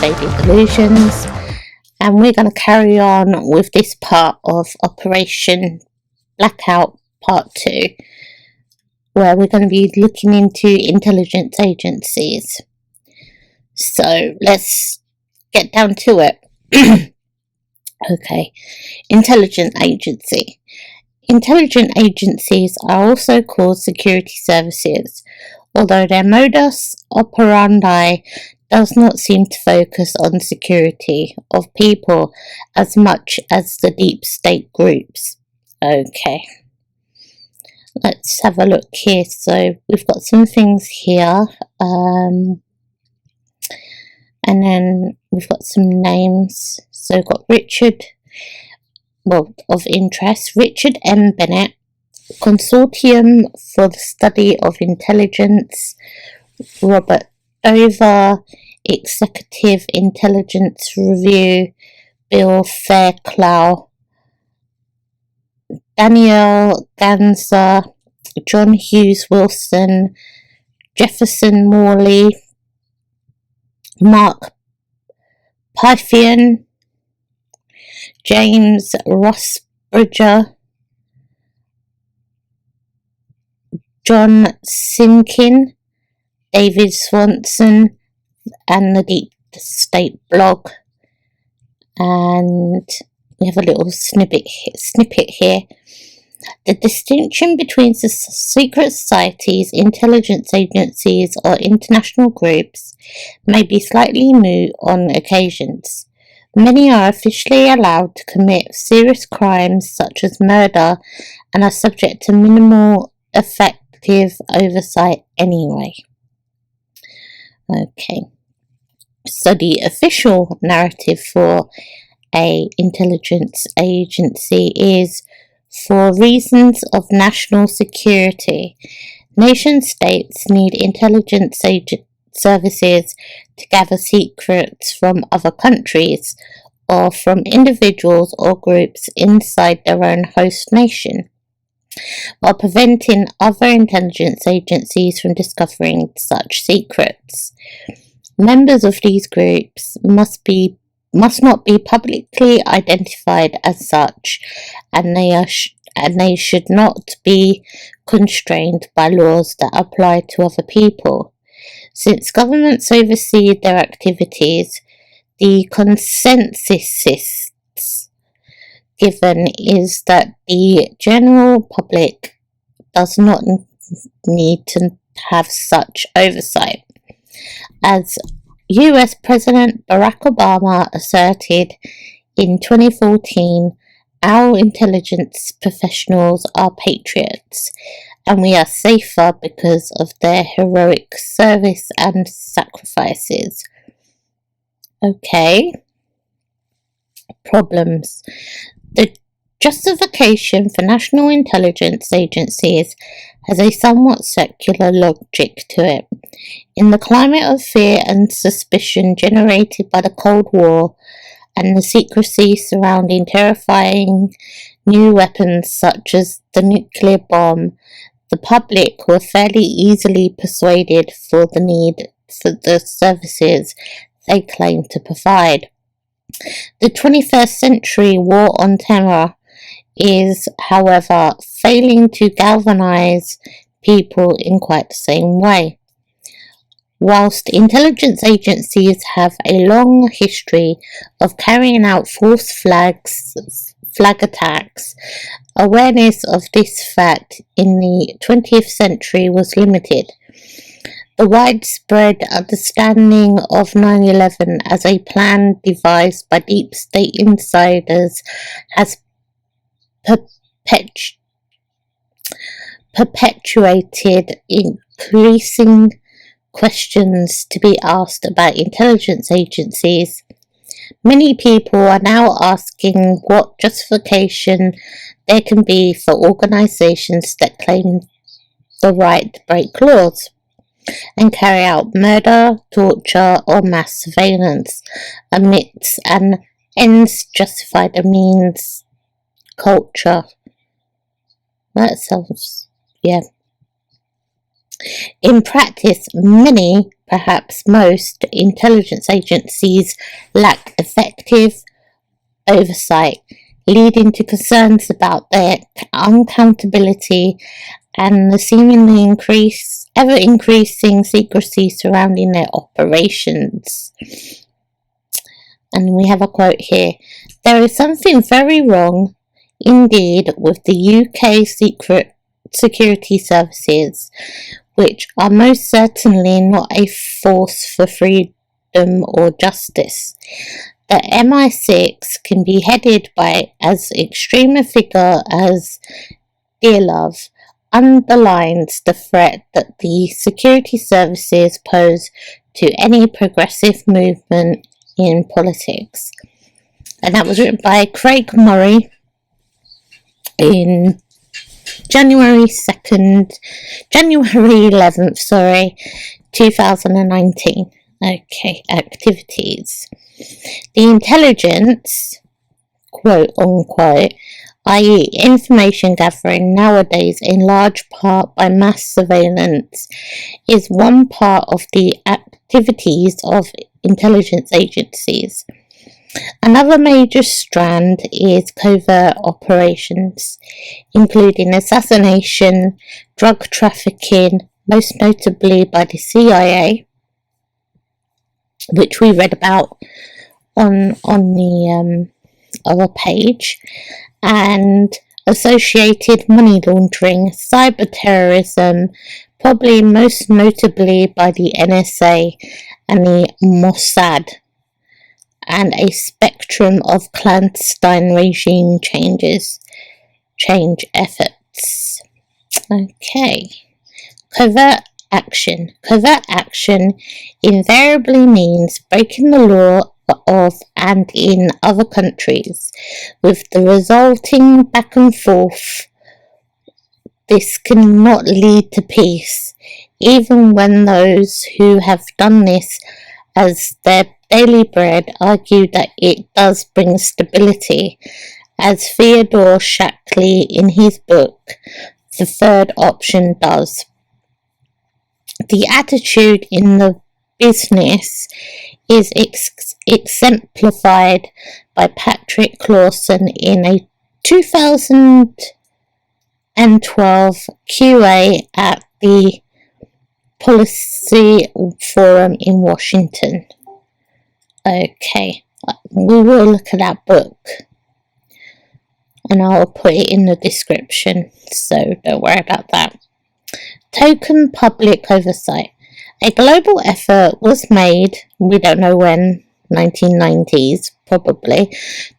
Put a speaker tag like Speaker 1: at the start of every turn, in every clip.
Speaker 1: Daily Delusions, and we're going to carry on with this part of Operation Blackout Part 2, where we're going to be looking into intelligence agencies. So let's get down to it. Okay, intelligence agency. Intelligence agencies are also called security services, although their modus operandi does not seem to focus on security of people as much as the deep state groups. Okay, let's have a look here. So we've got some things here, and then we've got some names. So we've got Richard, of interest, Richard M. Bennett, Consortium for the Study of Intelligence, Robert Dover, Executive Intelligence Review, Bill Fairclough, Daniel Ganser, John Hughes Wilson, Jefferson Morley, Mark Pythian, James Rossbridger, John Sinkin, David Swanson, and the Deep State blog. And we have a little snippet here. The distinction between secret societies, intelligence agencies, or international groups may be slightly moot on occasions. Many are officially allowed to commit serious crimes such as murder and are subject to minimal effective oversight anyway. Okay, so the official narrative for an intelligence agency is, for reasons of national security, nation states need intelligence services to gather secrets from other countries or from individuals or groups inside their own host nation, while preventing other intelligence agencies from discovering such secrets. Members of these groups must not be publicly identified as such, and they should not be constrained by laws that apply to other people. Since governments oversee their activities, the consensus given is that the general public does not need to have such oversight. As US President Barack Obama asserted in 2014, our intelligence professionals are patriots, and we are safer because of their heroic service and sacrifices. Okay. Problems. The justification for national intelligence agencies has a somewhat secular logic to it. In the climate of fear and suspicion generated by the Cold War and the secrecy surrounding terrifying new weapons such as the nuclear bomb, the public were fairly easily persuaded for the need for the services they claim to provide. The 21st century war on terror is, however, failing to galvanize people in quite the same way. Whilst intelligence agencies have a long history of carrying out false flag attacks, awareness of this fact in the 20th century was limited. The widespread understanding of 9/11 as a plan devised by deep state insiders has perpetuated increasing questions to be asked about intelligence agencies. Many people are now asking what justification there can be for organizations that claim the right to break laws and carry out murder, torture, or mass surveillance amidst an ends justify the means culture. That sounds, yeah. In practice, many, perhaps most, intelligence agencies lack effective oversight, leading to concerns about their accountability and the seemingly ever increasing secrecy surrounding their operations. And we have a quote here. There is something very wrong indeed with the UK security services, which are most certainly not a force for freedom or justice. The MI6 can be headed by as extreme a figure as Dearlove underlines the threat that the security services pose to any progressive movement in politics. And that was written by Craig Murray in January 11th, 2019. Okay, activities. The intelligence, quote unquote, i.e. information gathering nowadays in large part by mass surveillance, is one part of the activities of intelligence agencies. Another major strand is covert operations, including assassination, drug trafficking, most notably by the CIA, which we read about on the other page, and associated money laundering, cyber terrorism, probably most notably by the NSA and the Mossad, and a spectrum of clandestine regime change efforts. Okay. Covert action. Covert action invariably means breaking the law of and in other countries, with the resulting back and forth. This cannot lead to peace, even when those who have done this as their daily bread argue that it does bring stability, as Theodore Shackley in his book The Third Option does. The attitude in the business is exemplified by Patrick Clawson in a 2012 QA at the Policy Forum in Washington. Okay, we will look at that book and I'll put it in the description, so don't worry about that. Token public oversight. A global effort was made, we don't know when, 1990s probably,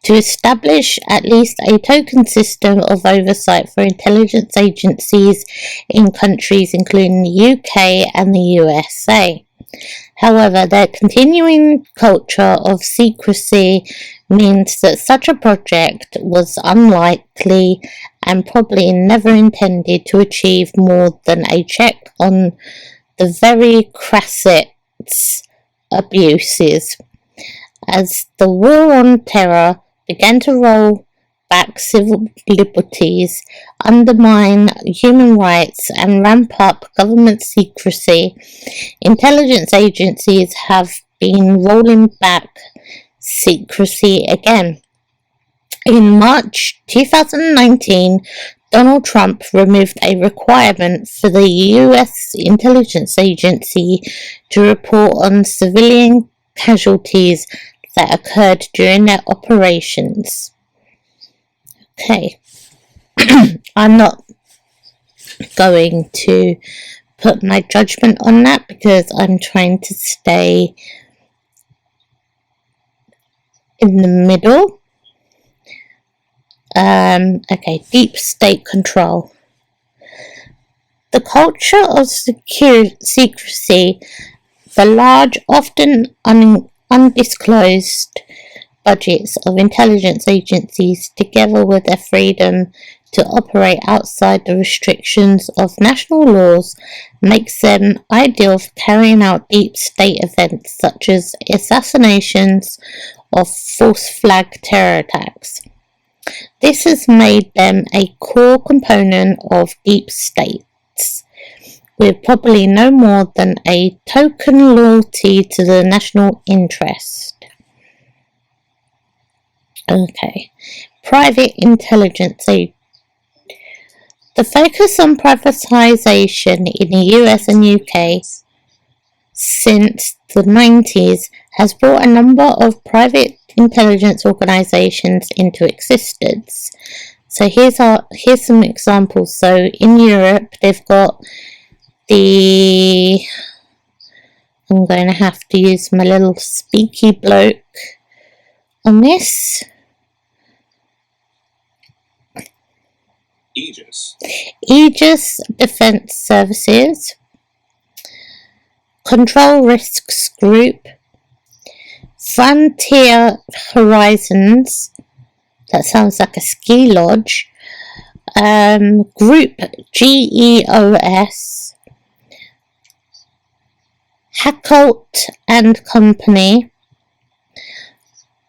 Speaker 1: to establish at least a token system of oversight for intelligence agencies in countries including the UK and the USA. However, their continuing culture of secrecy means that such a project was unlikely and probably never intended to achieve more than a check on the very crass abuses. As the war on terror began to roll back civil liberties, undermine human rights, and ramp up government secrecy, intelligence agencies have been rolling back secrecy again. In March 2019, Donald Trump removed a requirement for the US intelligence agency to report on civilian casualties that occurred during their operations. Okay, I'm not going to put my judgment on that because I'm trying to stay in the middle. Okay, deep state control. The culture of secrecy, the large, often undisclosed budgets of intelligence agencies, together with their freedom to operate outside the restrictions of national laws, makes them ideal for carrying out deep state events such as assassinations or false flag terror attacks. This has made them a core component of deep states, with probably no more than a token loyalty to the national interest. Okay, private intelligence. The focus on privatisation in the US and UK since the 90s has brought a number of private intelligence organisations into existence. So here's some examples. So in Europe, they've got I'm going to have to use my little speaky bloke on this. Aegis Defence Services, Control Risks Group, Frontier Horizons, that sounds like a ski lodge, Group GEOS, Hackalt and Company,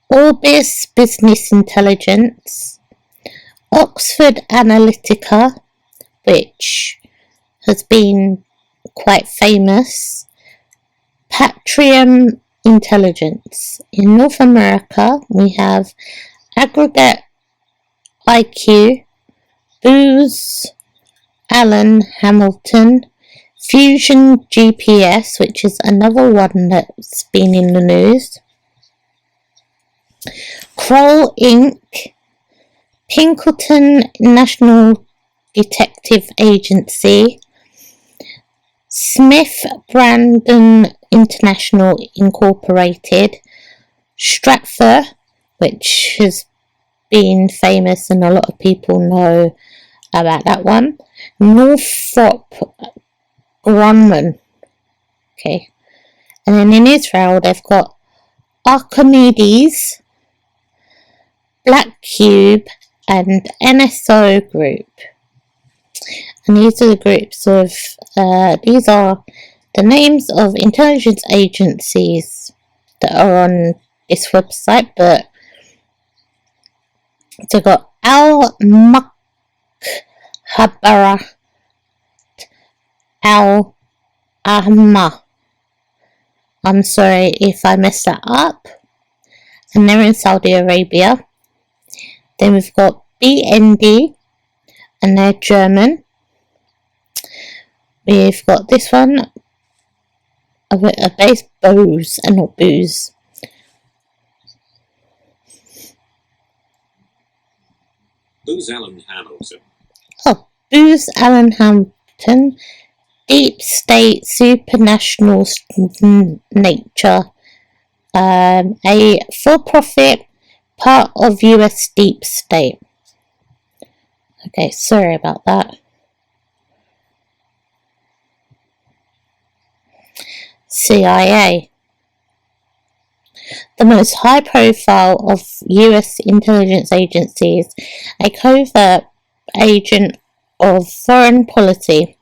Speaker 1: Orbis Business Intelligence, Oxford Analytica, which has been quite famous, Patrium Intelligence. In North America, we have Aggregate IQ, Booz Allen Hamilton, Fusion GPS, which is another one that's been in the news, Kroll Inc., Pinkerton National Detective Agency, Smith Brandon International Incorporated, Stratfor, which has been famous and a lot of people know about that one, Northrop Grumman. Okay, and then in Israel they've got Archimedes, Black Cube, and NSO Group. And these are the groups of, these are the names of intelligence agencies that are on this website, but so we've got Al-Mukhabarat, Al-Ahma. I'm sorry if I messed that up. And they're in Saudi Arabia. Then we've got BND, and they're German. We've got this one, a base Bose, and not Booze.
Speaker 2: Booz Allen Hamilton.
Speaker 1: Oh, Booz Allen Hamilton, Deep State Supranational Nature, a for-profit part of US Deep State. Okay, sorry about that. CIA. The most high profile of US intelligence agencies, a covert agent of foreign policy,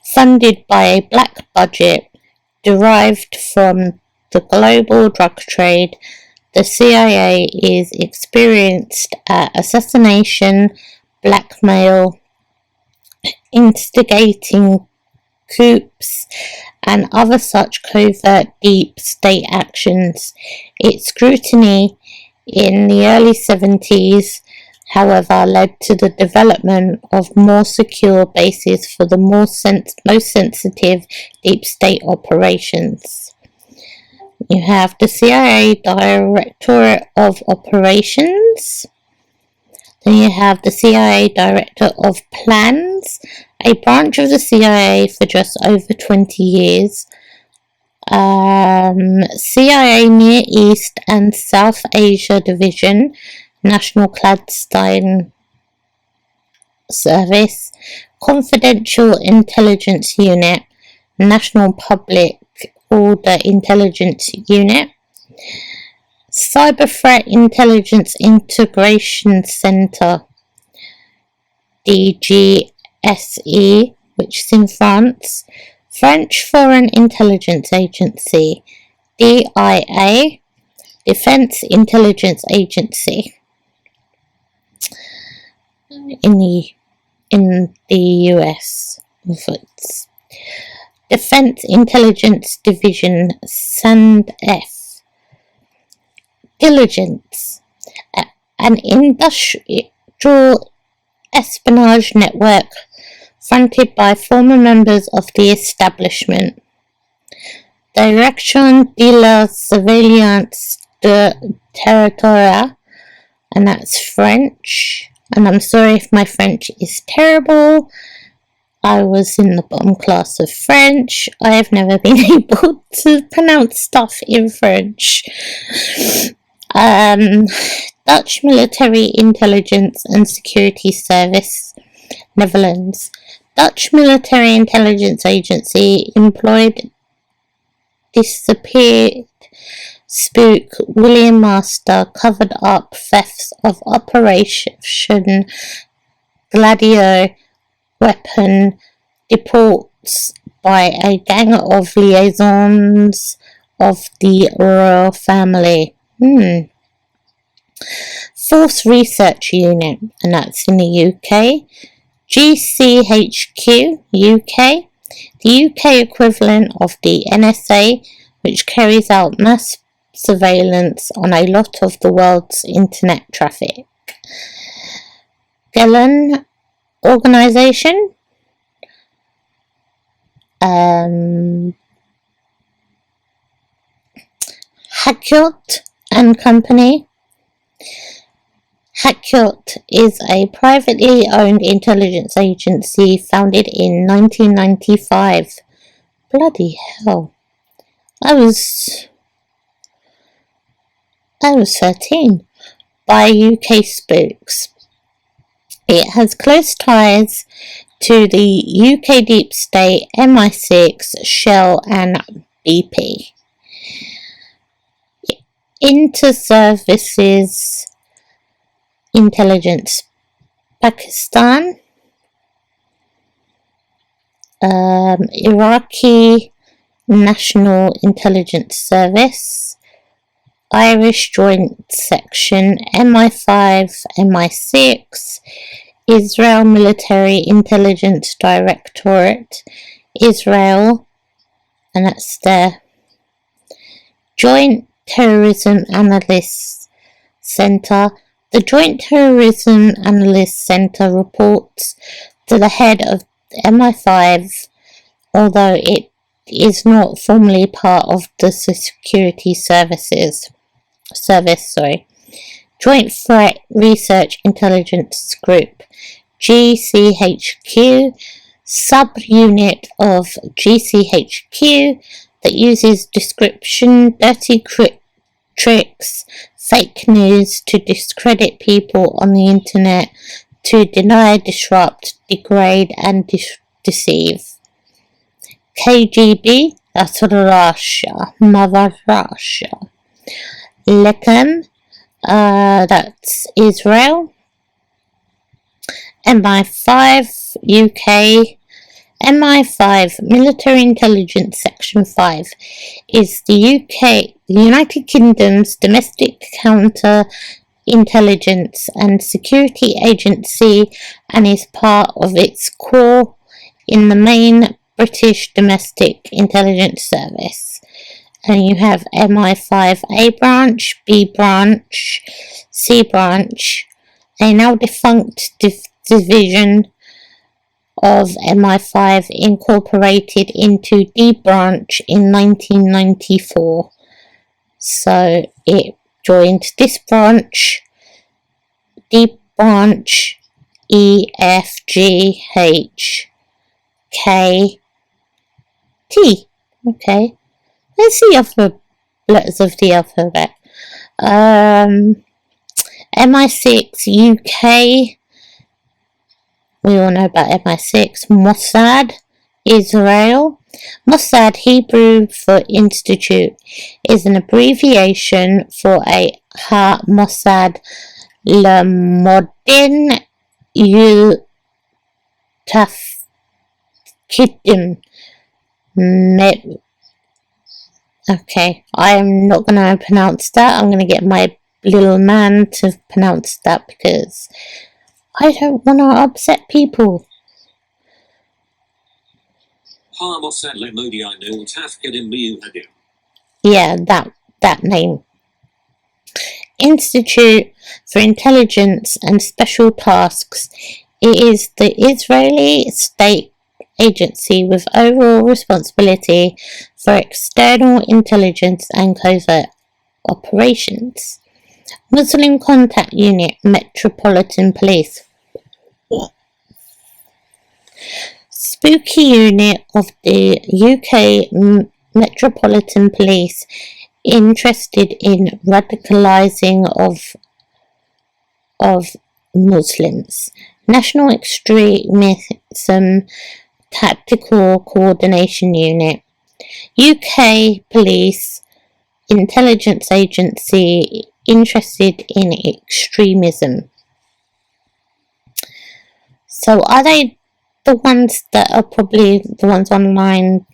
Speaker 1: funded by a black budget derived from the global drug trade. The CIA is experienced at assassination, blackmail, instigating coups, and other such covert deep state actions. Its scrutiny in the early 70s, however, led to the development of more secure bases for the most sensitive deep state operations. You have the CIA Directorate of Operations. Then you have the CIA Director of Plans, a branch of the CIA for just over 20 years. CIA Near East and South Asia Division, National Clandestine Service, Confidential Intelligence Unit, National Public Order Intelligence Unit, Cyber Threat Intelligence Integration Center, DGSE, which is in France, French Foreign Intelligence Agency, DIA, Defense Intelligence Agency in the US. Defense Intelligence Division SANDF. Diligence, an industrial espionage network fronted by former members of the establishment. Direction de la Surveillance de Territoire, and that's French. And I'm sorry if my French is terrible. I was in the bottom class of French. I have never been able to pronounce stuff in French. Dutch Military Intelligence and Security Service, Netherlands. Dutch Military Intelligence Agency employed disappeared spook William Master covered up thefts of Operation Gladio weapon deports by a gang of liaisons of the royal family. Force Research Unit, and that's in the UK. GCHQ, UK. The UK equivalent of the NSA, which carries out mass surveillance on a lot of the world's internet traffic. Gelen Organization. Blackout and Company. Blackout is a privately owned intelligence agency founded in 1995. Bloody hell. I was 13. By UK spooks. It has close ties to the UK deep state, MI6, Shell and BP. Inter-Services Intelligence, Pakistan, Iraqi National Intelligence Service, Irish Joint Section, MI5, MI6, Israel Military Intelligence Directorate, Israel, and that's there. Joint Terrorism Analysts Center. The Joint Terrorism Analyst Center reports to the head of MI5, although it is not formally part of the Security Service. Joint Threat Research Intelligence Group, GCHQ, subunit of GCHQ that uses description, dirty tricks, fake news to discredit people on the internet, to deny, disrupt, degrade and deceive. KGB, that's Russia, Mother Russia. Lechem, that's Israel. MI5, UK. MI5, Military Intelligence Section 5, is the United Kingdom's domestic counter-intelligence and security agency and is part of its core in the main British Domestic Intelligence Service. And you have MI5 A branch, B branch, C branch, a now defunct division of MI5 incorporated into D branch in 1994. So it joined this branch, D branch, E, F, G, H, K, T. Okay. Let's see the letters of the alphabet. MI6 UK. We all know about MI6. Mossad, Israel. Mossad, Hebrew for Institute, is an abbreviation for a Mossad Lemodin Tafkidim. Okay, I'm not going to pronounce that. I'm going to get my little man to pronounce that because I don't want to upset people.
Speaker 2: Parmosadle Modiino Tafkadim Miuhadim.
Speaker 1: Yeah, that name. Institute for Intelligence and Special Tasks. It is the Israeli state agency with overall responsibility for external intelligence and covert operations. Muslim Contact Unit, Metropolitan Police. Spooky Unit of the UK Metropolitan Police, interested in radicalising of Muslims. National Extremism Tactical Coordination Unit. UK Police Intelligence Agency, interested in extremism. So are they the ones that are probably the ones online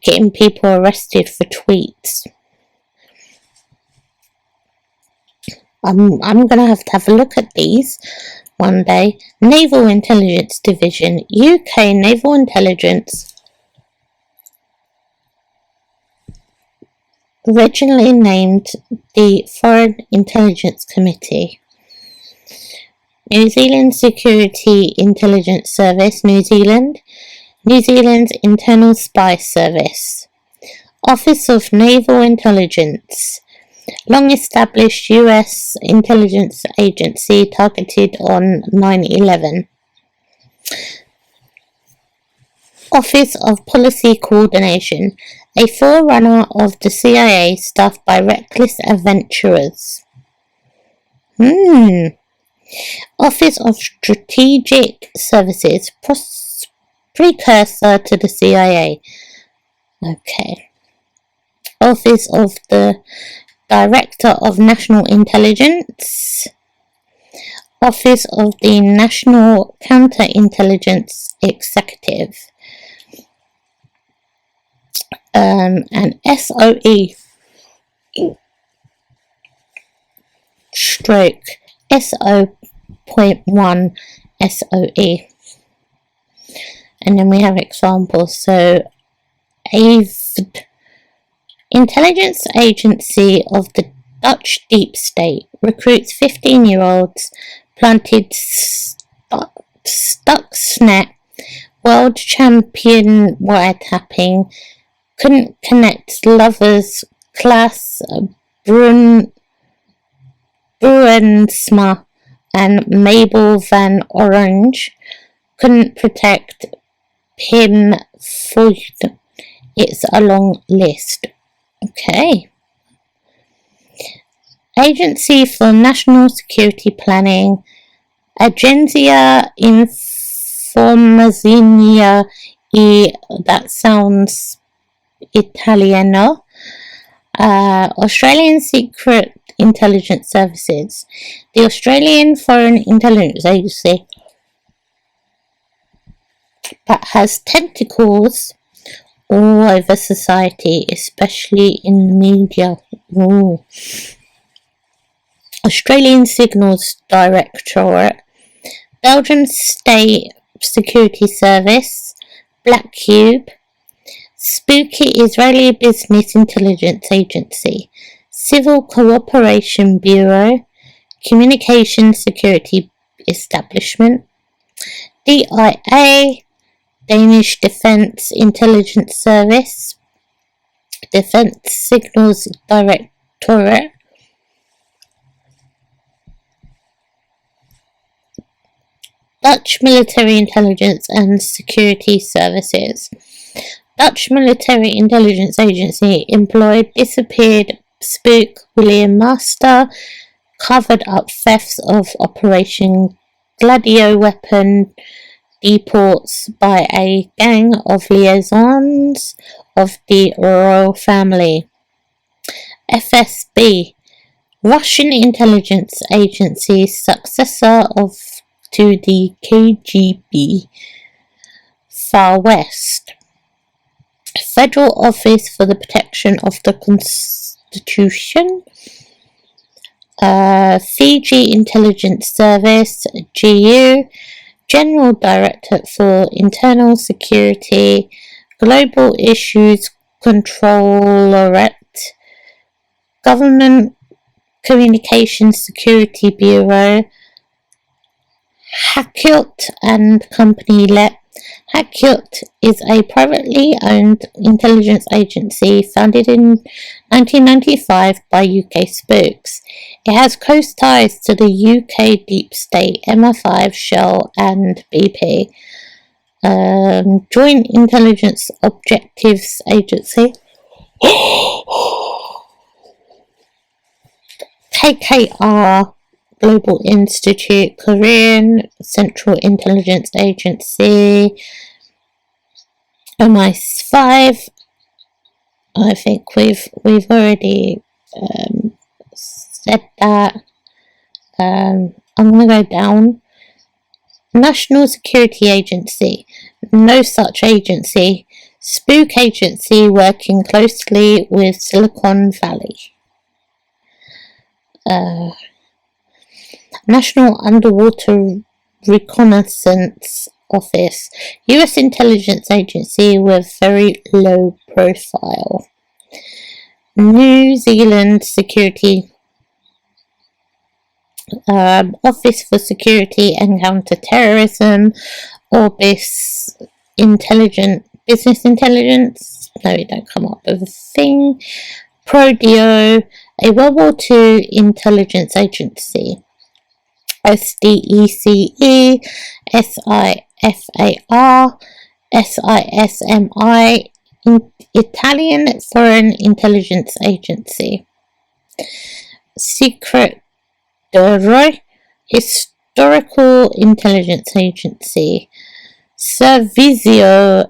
Speaker 1: getting people arrested for tweets? I'm gonna have to have a look at these one day. Naval Intelligence Division, UK Naval Intelligence, originally named the Foreign Intelligence Committee. New Zealand Security Intelligence Service, New Zealand's Internal Spy Service. Office of Naval Intelligence, long-established US intelligence agency targeted on 9/11. Office of Policy Coordination, a forerunner of the CIA staffed by reckless adventurers. Office of Strategic Services, precursor to the CIA. Okay. Office of the Director of National Intelligence. Office of the National Counterintelligence Executive. And SOE stroke SO.1 SOE. And then we have examples. So, AVD, Intelligence Agency of the Dutch Deep State, recruits 15-year-olds, planted Stuxnet, world champion wiretapping, couldn't connect lovers, class Bruensma and Mabel Van Orange, couldn't protect Pim Foyt. It's a long list. Okay. Agency for National Security Planning, Agenzia Informazione e, that sounds Italiano, Australian Secret Intelligence Services, the Australian Foreign Intelligence Agency, that has tentacles all over society, especially in the media. Ooh. Australian Signals Directorate, Belgium State Security Service, Black Cube, Spooky Israeli Business Intelligence Agency, Civil Cooperation Bureau, Communication Security Establishment, DIA, Danish Defence Intelligence Service, Defence Signals Directorate, Dutch Military Intelligence and Security Services. Dutch Military Intelligence Agency employed disappeared spook William Master, covered up thefts of Operation Gladio weapon deports by a gang of liaisons of the royal family. FSB, Russian Intelligence Agency, successor to the KGB. Far West, Federal Office for the Protection of the Constitution, Fiji Intelligence Service, GU, General Directorate for Internal Security, Global Issues Controllerate, Government Communications Security Bureau, Blackout and Company Let. Blackout is a privately owned intelligence agency founded in 1995 by UK spooks. It has close ties to the UK deep state, MI5, Shell and BP. Joint Intelligence Objectives Agency. KKR, Global Institute, Korean Central Intelligence Agency, MI5. I think we've already said that. I'm going to go down. National Security Agency, no such agency. Spook agency working closely with Silicon Valley. National Underwater Reconnaissance Office, US intelligence agency with very low profile. New Zealand Security Office for Security and Counter-Terrorism, Orbis Business Intelligence. No, we don't come up with a thing. Prodeo, a World War II intelligence agency. SDECE, SIFAR, SISMI, Italian Foreign Intelligence Agency. Secret Bureau, Historical Intelligence Agency. Servizio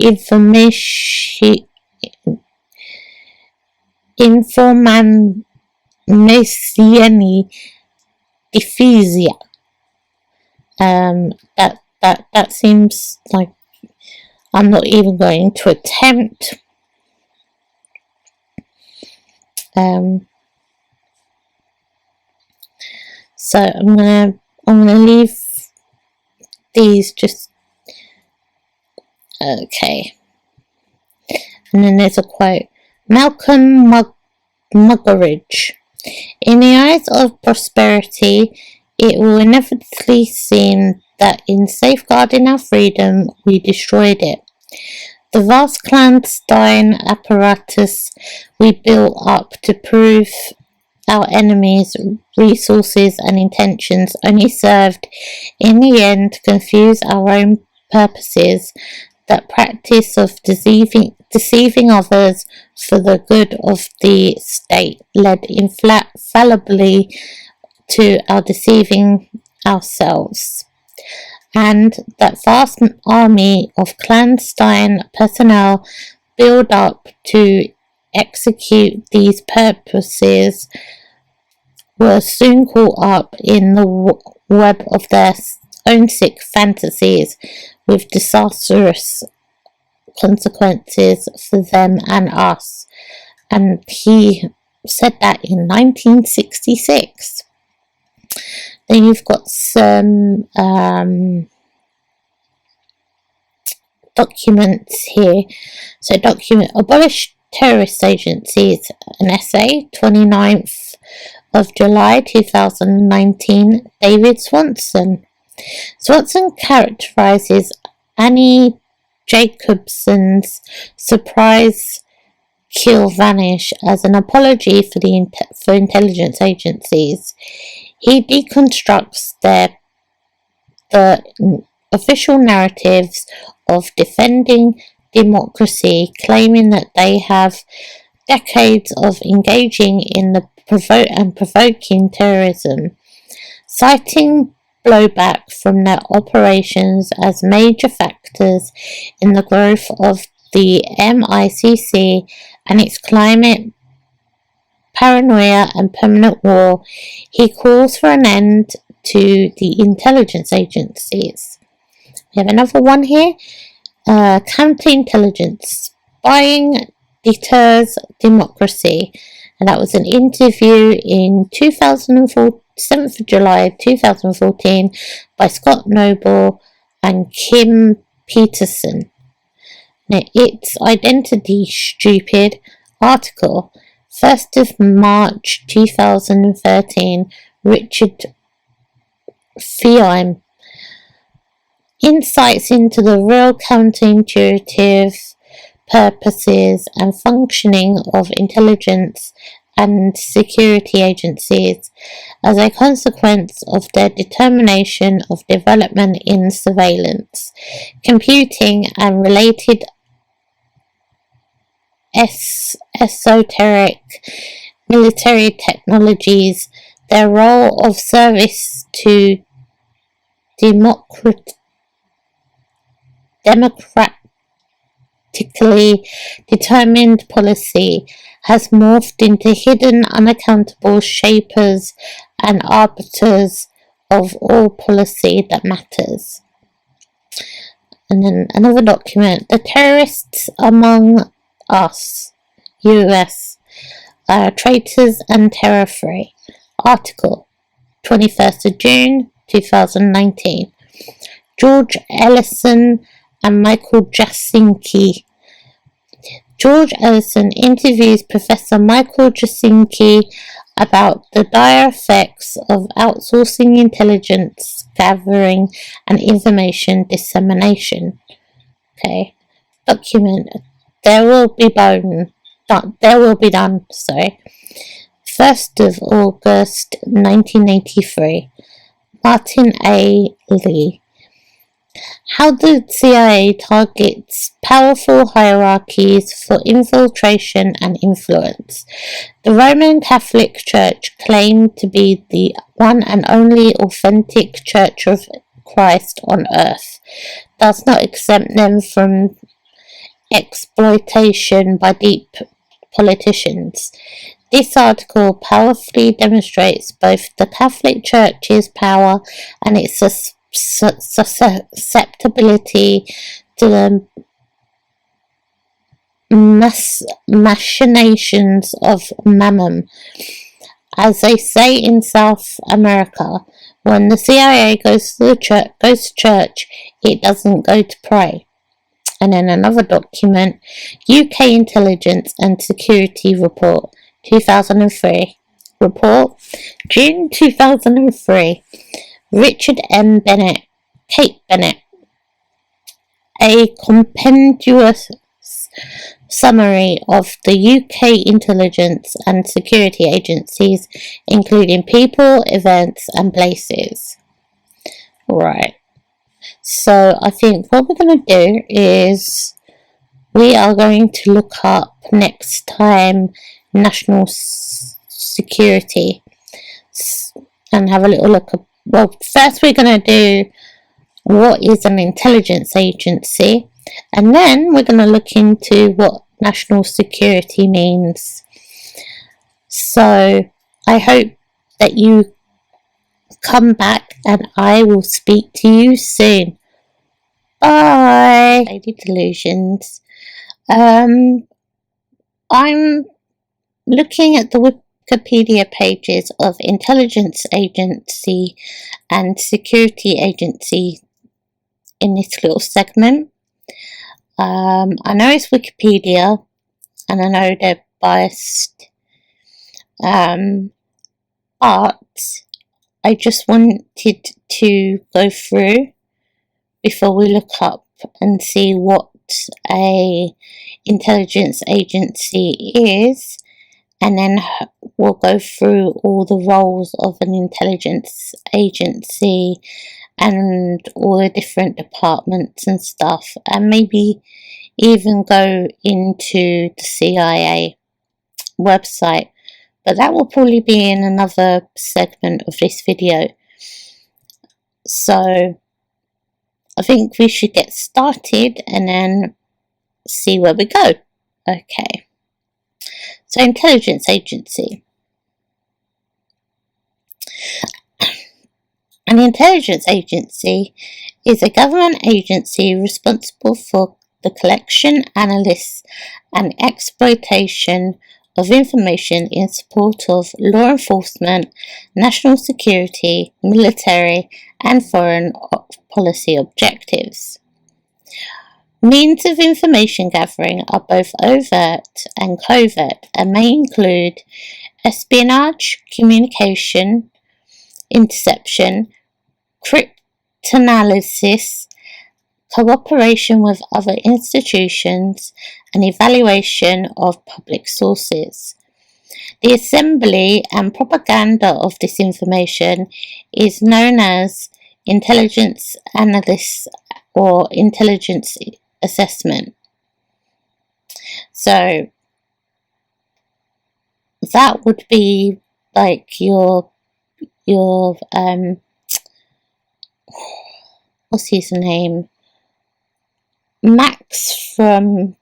Speaker 1: Informazioni Difesa. That seems like I'm not even going to attempt. So I'm gonna leave these just okay. And then there's a quote. Malcolm Muggeridge. In the eyes of prosperity, it will inevitably seem that in safeguarding our freedom, we destroyed it. The vast clandestine apparatus we built up to prove our enemies' resources and intentions only served, in the end, to confuse our own purposes. That practice of deceiving others for the good of the state led infallibly to our deceiving ourselves. And that vast army of clandestine personnel built up to execute these purposes were soon caught up in the web of their own sick fantasies, with disastrous consequences for them and us. And he said that in 1966. Then you've got some documents here. So document Abolish Terrorist Agencies, an essay, 29th of July 2019, David Swanson. Swanson characterizes Annie Jacobson's surprise kill vanish as an apology for intelligence agencies. He deconstructs the official narratives of defending democracy, claiming that they have decades of engaging in the provoking terrorism, citing blowback from their operations as major factors in the growth of the MICC and its climate paranoia and permanent war. He calls for an end to the intelligence agencies. We have another one here. Counterintelligence. Spying deters democracy. And that was an interview in 2014 7th of July 2014 by Scott Noble and Kim Peterson. Now, It's Identity Stupid article, 1st of March 2013, Richard Feim. Insights into the real counterintuitive purposes and functioning of intelligence and security agencies as a consequence of their determination of development in surveillance, computing and related esoteric military technologies, their role of service to democratically determined policy has morphed into hidden, unaccountable shapers and arbiters of all policy that matters. And then another document, the terrorists among us, US, traitors and terror-free. Article, 21st of June 2019. George Ellison and Michael Jasinski. George Ellison interviews Professor Michael Jasinski about the dire effects of outsourcing intelligence gathering and information dissemination. Okay. Document. There will be done. 1st of August 1983. Martin A. Lee. How the CIA targets powerful hierarchies for infiltration and influence. The Roman Catholic Church, claimed to be the one and only authentic Church of Christ on earth, does not exempt them from exploitation by deep politicians. This article powerfully demonstrates both the Catholic Church's power and its susceptibility to the machinations of Mammon. As they say in South America, when the CIA goes to church, it doesn't go to pray. And then another document, UK Intelligence and Security Report, 2003. Report, June 2003. Richard M. Bennett, Kate Bennett. A compendious summary of the UK intelligence and security agencies, including people, events, and places. Right. So I think what we're going to do is we are going to look up next time national security and have a little look at, well, first we're going to do what is an intelligence agency, and then we're going to look into what national security means. So I hope that you come back and I will speak to you soon. Bye. Lady Delusions. I'm looking at the Wikipedia pages of intelligence agency and security agency in this little segment. I know it's Wikipedia and I know they're biased, but I just wanted to go through before we look up and see what a intelligence agency is, and then we'll go through all the roles of an intelligence agency and all the different departments and stuff, and maybe even go into the CIA website, but that will probably be in another segment of this video. So I think we should get started and then see where we go. Okay, so intelligence agency. An intelligence agency is a government agency responsible for the collection, analysis, and exploitation of information in support of law enforcement, national security, military, and foreign policy objectives. Means of information gathering are both overt and covert and may include espionage, communication, interception, cryptanalysis, cooperation with other institutions, and evaluation of public sources. The assembly and propaganda of this information is known as intelligence analysis or intelligence assessment. So that would be like your what's his name? Max from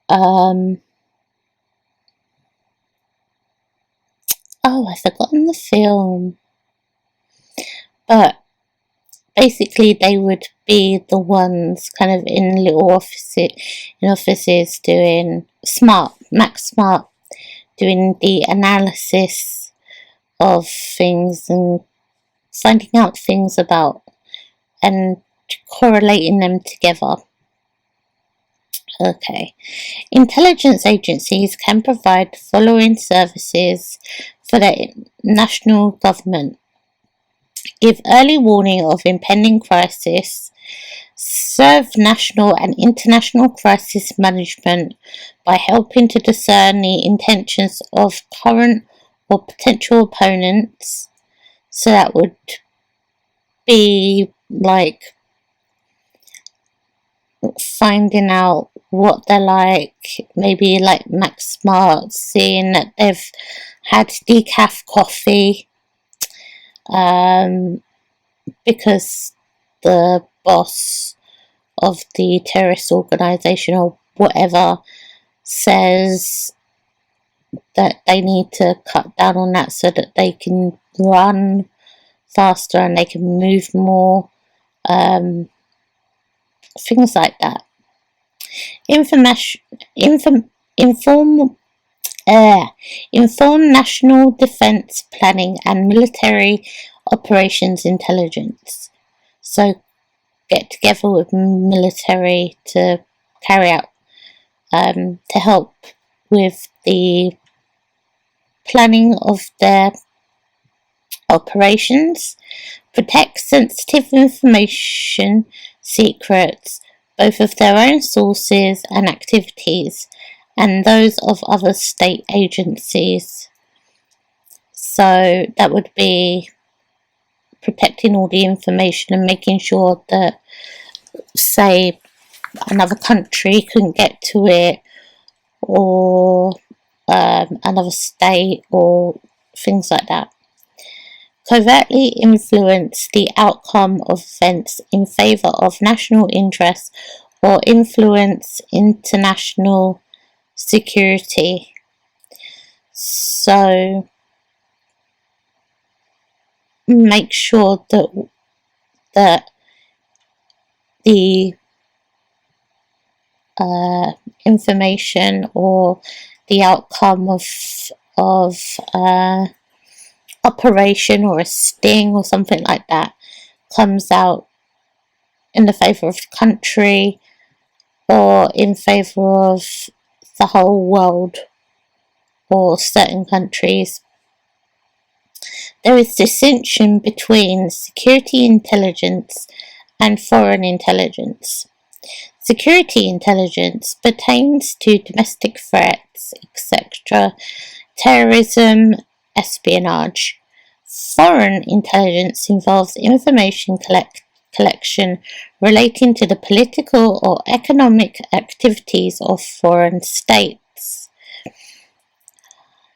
Speaker 1: I've forgotten the film. But basically they would be the ones kind of in little offices doing Max Smart, doing the analysis of things and finding out things about and correlating them together. Okay. Intelligence agencies can provide the following services for the national government: give early warning of impending crisis, serve national and international crisis management by helping to discern the intentions of current or potential opponents. So that would be like finding out what they're like, maybe like Max Smart, seeing that they've had decaf coffee, because the boss of the terrorist organisation or whatever says that they need to cut down on that so that they can run faster and they can move more, things like that. Inform national defence planning and military operations intelligence. So get together with military to carry out, to help with the planning of their operations, protect sensitive information secrets, both of their own sources and activities, and those of other state agencies. So that would be protecting all the information and making sure that, say, another country couldn't get to it, or another state, or things like that. Covertly influence the outcome of events in favour of national interests or influence international security. So make sure that the information or the outcome of operation or a sting or something like that comes out in the favour of the country or in favour of the whole world or certain countries. There is distinction between security intelligence and foreign intelligence. Security intelligence pertains to domestic threats, etc., terrorism, espionage. Foreign intelligence involves information collection relating to the political or economic activities of foreign states.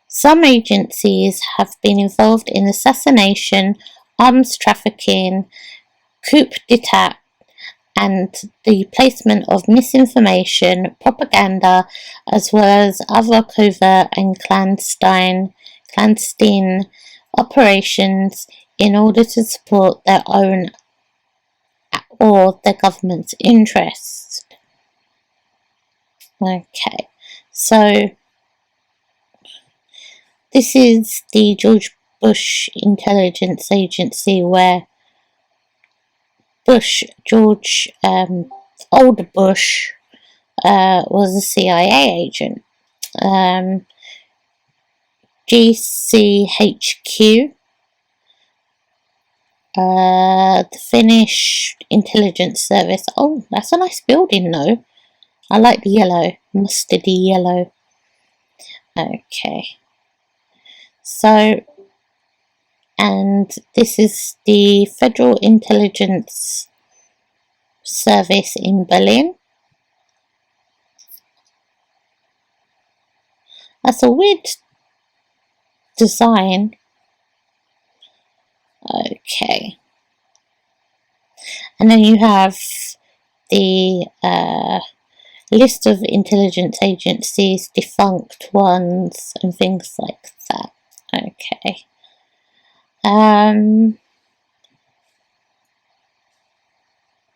Speaker 1: Some agencies have been involved in assassination, arms trafficking, coup d'etat, and the placement of misinformation, propaganda, as well as other covert and clandestine operations in order to support their own or the government's interests. Okay, so This is the George Bush intelligence agency where George, older Bush, was a CIA agent. GCHQ, the Finnish intelligence service. Oh, that's a nice building though. I like the yellow, mustardy yellow. Okay. So, and this is the Federal Intelligence Service in Berlin. That's a weird design. Okay. And then you have the list of intelligence agencies, defunct ones, and things like that. Okay.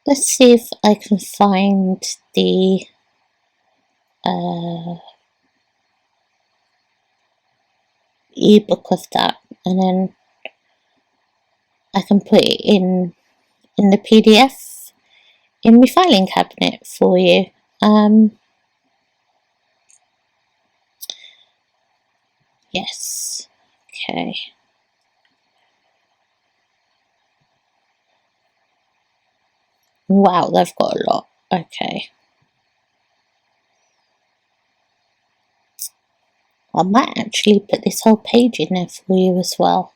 Speaker 1: Let's see if I can find the ebook of that, and then I can put it in the PDF in my filing cabinet for you. Yes. Okay. Wow, they've got a lot. Okay. I might actually put this whole page in there for you as well.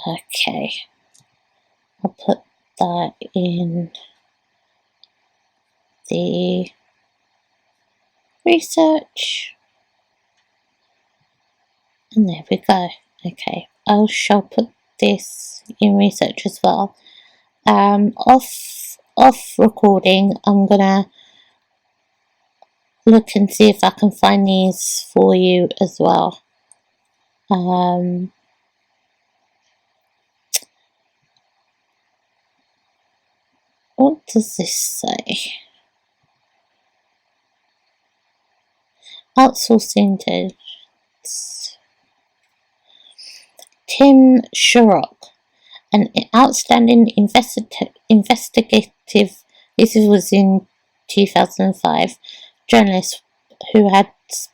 Speaker 1: Okay. I'll put that in the research. And there we go. Okay. I shall put this in research as well. Off recording, I'm gonna look and see if I can find these for you as well. What does this say? Outsourcing to Tim Sherrock, an outstanding investigative, this was in 2005, journalist who had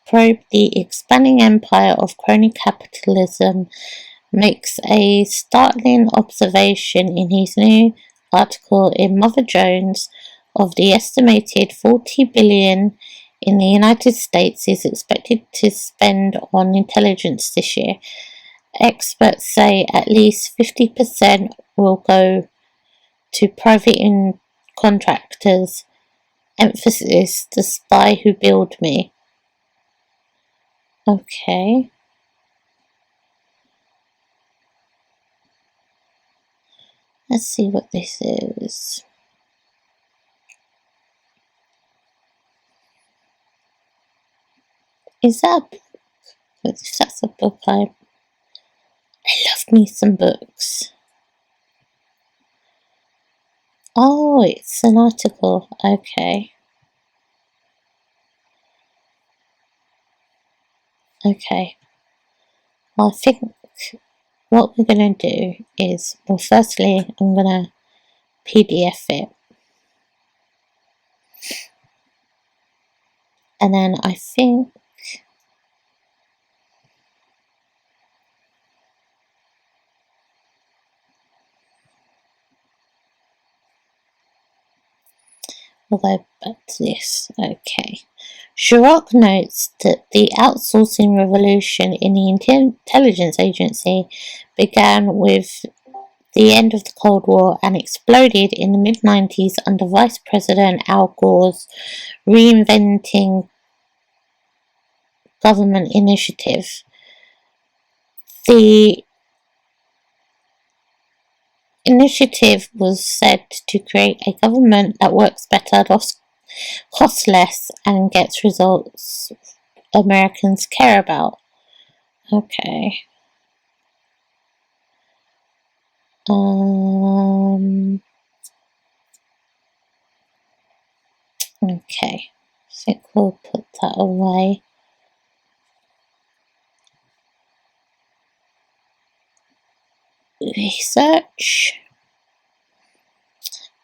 Speaker 1: probed the expanding empire of crony capitalism, makes a startling observation in his new article in Mother Jones of the estimated $40 billion in the United States is expected to spend on intelligence this year. Experts say at least 50% will go to private contractors. Emphasis: the spy who built me. Okay. Let's see what this is. Is that a book? If that's a book, I love me some books. Oh, it's an article. Okay. Okay. Well, I think what we're going to do is, well, firstly, I'm going to PDF it. And then I think we'll go back to this. Okay. Sherrock notes that the outsourcing revolution in the intelligence agency began with the end of the Cold War and exploded in the mid-90s under Vice President Al Gore's Reinventing Government initiative. The initiative was said to create a government that works better, costs less, and gets results Americans care about. Okay. Okay. I think we'll put that away. research.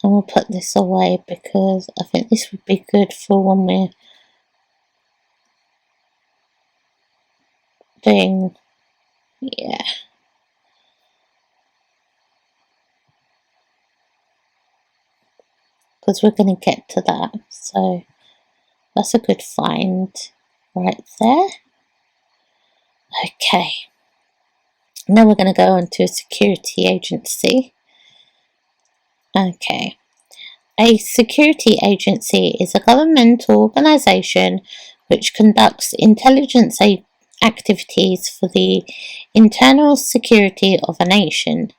Speaker 1: And we'll put this away because I think this would be good for when we're doing, yeah. Because we're going to get to that. So that's a good find right there. Okay. Now we're going to go on to a security agency. Okay. A security agency is a governmental organisation which conducts intelligence activities for the internal security of a nation.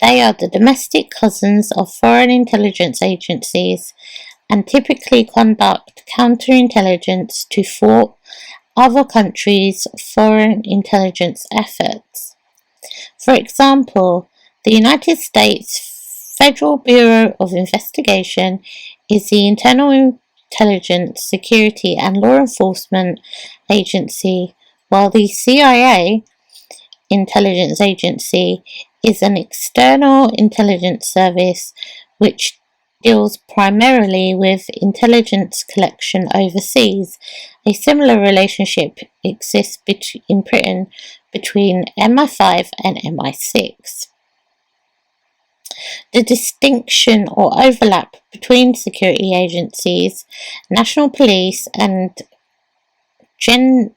Speaker 1: They are the domestic cousins of foreign intelligence agencies and typically conduct counterintelligence to thwart other countries' foreign intelligence efforts. For example, the United States Federal Bureau of Investigation is the internal intelligence, security, and law enforcement agency, while the CIA intelligence agency is an external intelligence service which deals primarily with intelligence collection overseas. A similar relationship exists in Britain between MI5 and MI6. The distinction or overlap between security agencies, national police, and gendarmerie,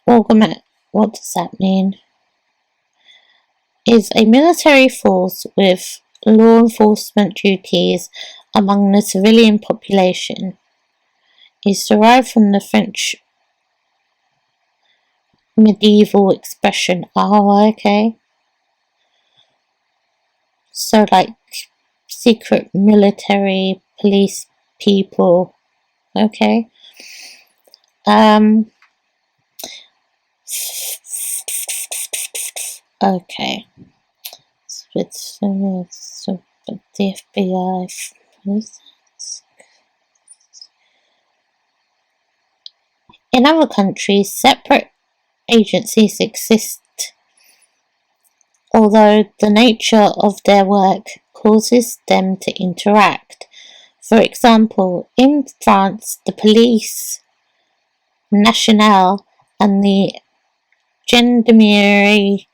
Speaker 1: what does that mean? Is a military force with law enforcement duties among the civilian population. Is derived from the French medieval expression. Oh, okay. So, like, secret military police people. Okay. Okay. So the FBI. In other countries, separate agencies exist, although the nature of their work causes them to interact. For example, in France, the Police Nationale and the Gendarmerie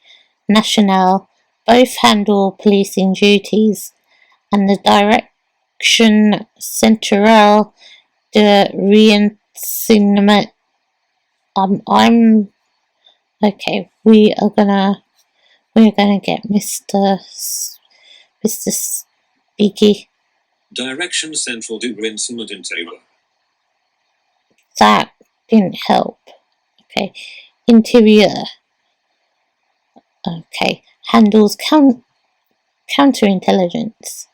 Speaker 1: Nationale both handle policing duties, and the Direction Centrale de Renseignement. Okay. We're gonna get Mr. Speaky.
Speaker 2: Direction Central de Renseignement.
Speaker 1: That didn't help. Okay. Interior. Okay. Handles counterintelligence.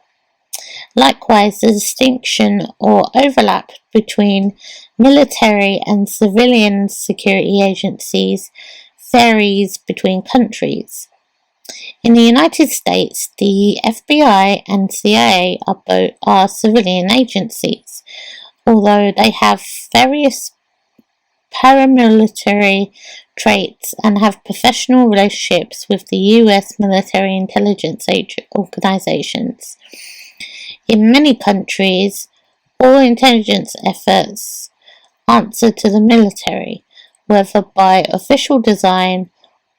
Speaker 1: Likewise, the distinction or overlap between military and civilian security agencies varies between countries. In the United States, the FBI and CIA are civilian agencies, although they have various paramilitary traits and have professional relationships with the US military intelligence organizations. In many countries, all intelligence efforts answer to the military, whether by official design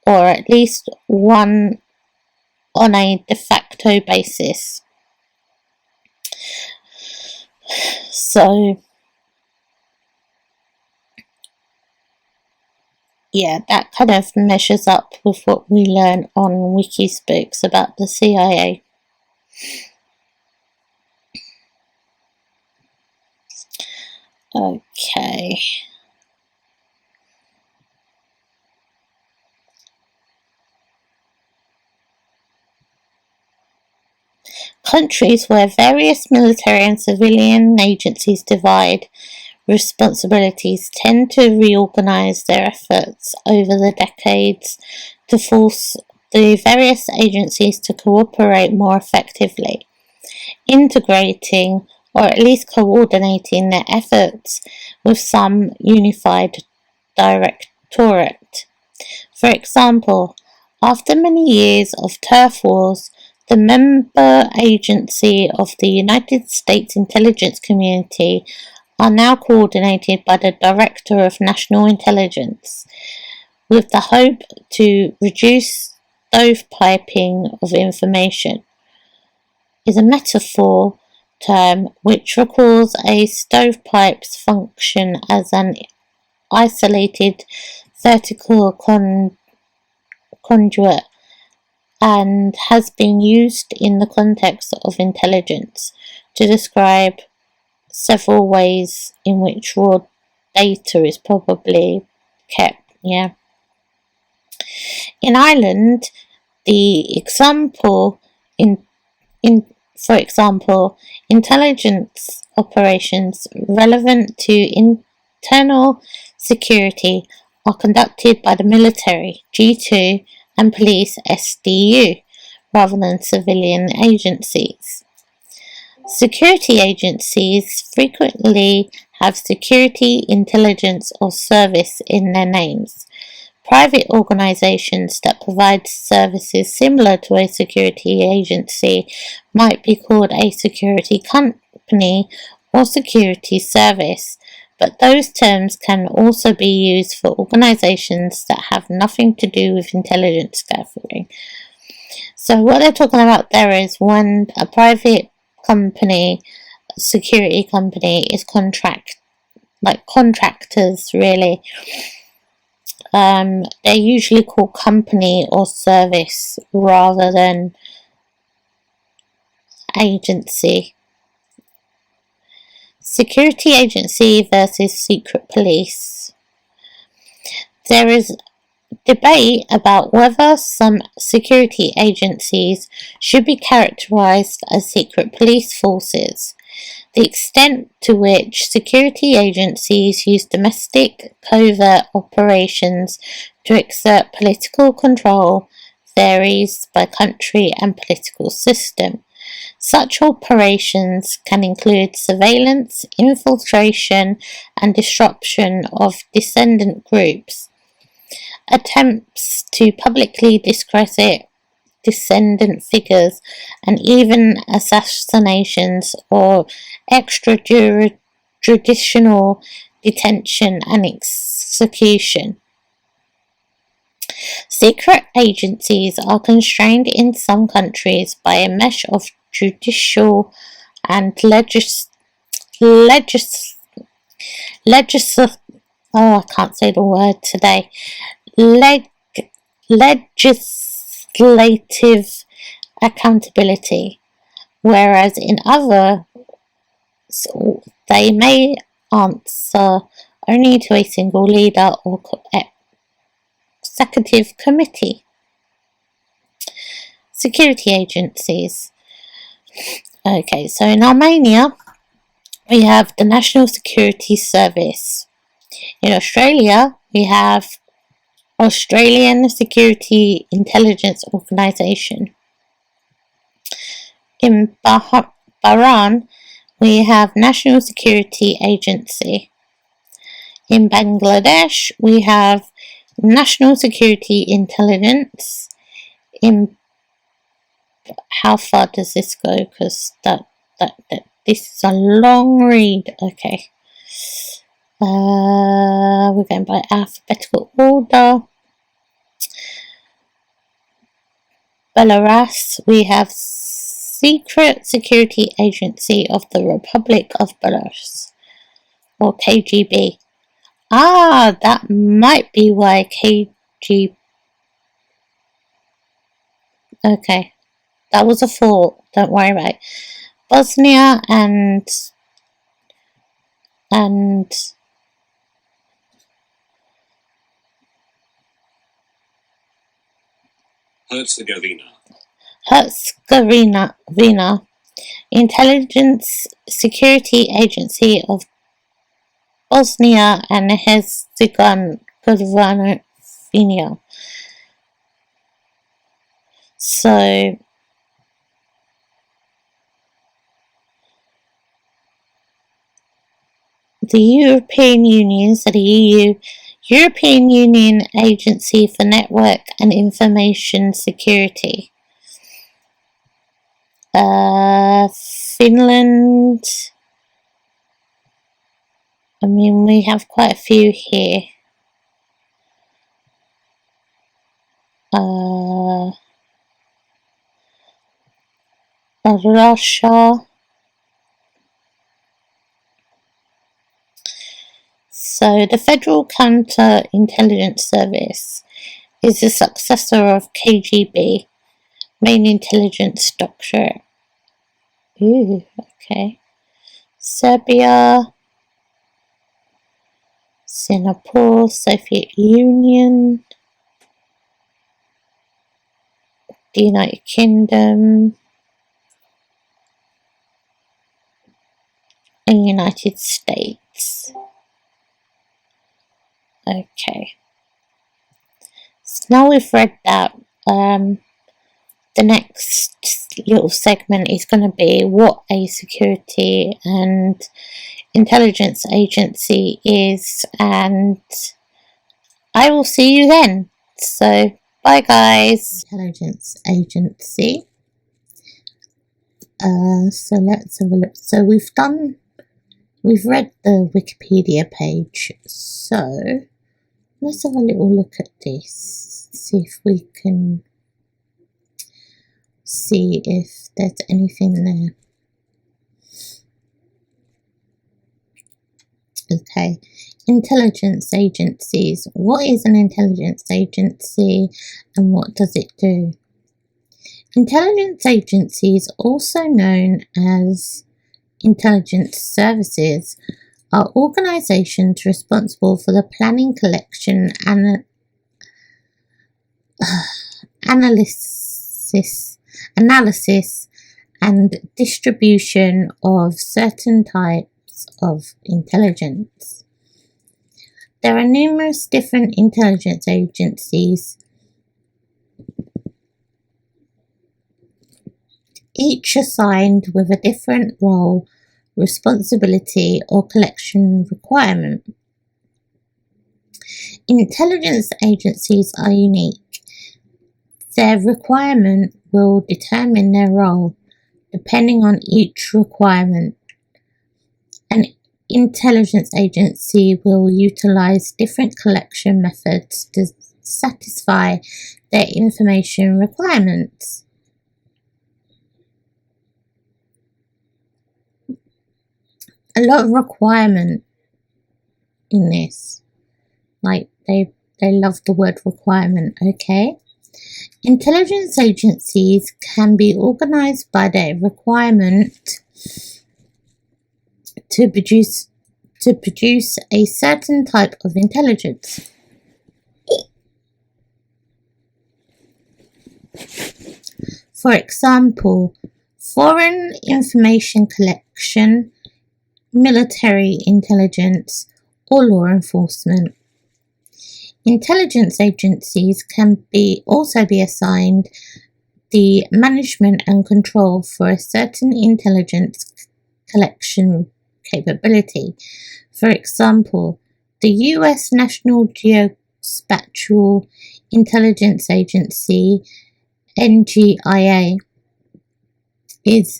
Speaker 1: or at least one on a de facto basis. So, yeah, that kind of measures up with what we learn on Wikibooks about the CIA. Okay. Countries where various military and civilian agencies divide responsibilities tend to reorganize their efforts over the decades to force the various agencies to cooperate more effectively, integrating or at least coordinating their efforts with some unified directorate. For example, After many years of turf wars, the member agency of the United States intelligence community are now coordinated by the Director of National Intelligence, with the hope to reduce stovepiping of information. Is a metaphor term which recalls a stovepipe's function as an isolated vertical conduit and has been used in the context of intelligence to describe several ways in which raw data is probably kept. Yeah. In Ireland, the example for example, intelligence operations relevant to internal security are conducted by the military, G2, and police, SDU, rather than civilian agencies. Security agencies frequently have security, intelligence, or service in their names. Private organizations that provide services similar to a security agency might be called a security company or security service, but those terms can also be used for organizations that have nothing to do with intelligence gathering. So what they're talking about there is when a private company, security company, is contractors really. They're usually called company or service rather than agency. Security agency versus secret police. There is debate about whether some security agencies should be characterized as secret police forces. The extent to which security agencies use domestic covert operations to exert political control varies by country and political system. Such operations can include surveillance, infiltration, and disruption of dissident groups, attempts to publicly discredit descendant figures, and even assassinations or extrajudicial detention and execution. Secret agencies are constrained in some countries by a mesh of judicial and I can't say the word today. Legislative accountability, whereas in others they may answer only to a single leader or executive committee. Security agencies. Okay, so in Armenia we have the National Security Service. In Australia we have Australian Security Intelligence Organisation. In Bahrain, we have National Security Agency. In Bangladesh, we have National Security Intelligence. How far does this go? Because this is a long read. Okay. We're going by alphabetical order. Belarus, we have Secret Security Agency of the Republic of Belarus, or KGB. That might be why KGB. Okay, that was a thought. Don't worry about it. Bosnia and Herzegovina, Intelligence Security Agency of Bosnia and Herzegovina. So the European Union, so the EU, European Union Agency for Network and Information Security. Finland. I mean, we have quite a few here. Russia. So the Federal Counter-Intelligence Service is the successor of KGB, main intelligence doctorate. Ooh, okay. Serbia, Singapore, Soviet Union, the United Kingdom, and United States. Okay. So now we've read that, the next little segment is going to be what a security and intelligence agency is, and I will see you then. So, bye guys. Intelligence agency. So let's have a look. So we've read the Wikipedia page. So let's have a little look at this. See if we can see if there's anything there. Okay, intelligence agencies. What is an intelligence agency and what does it do? Intelligence agencies, also known as intelligence services, are organizations responsible for the planning, collection, and analysis and distribution of certain types of intelligence. There are numerous different intelligence agencies, each assigned with a different role, responsibility, or collection requirement. Intelligence agencies are unique. Their requirement will determine their role. Depending on each requirement, an intelligence agency will utilize different collection methods to satisfy their information requirements. A lot of requirement in this. Like they love the word requirement, okay? Intelligence agencies can be organized by their requirement to produce a certain type of intelligence. For example, foreign information collection, military intelligence, or law enforcement. Intelligence agencies can also be assigned the management and control for a certain intelligence collection capability. For example, the US National Geospatial Intelligence Agency, NGIA, is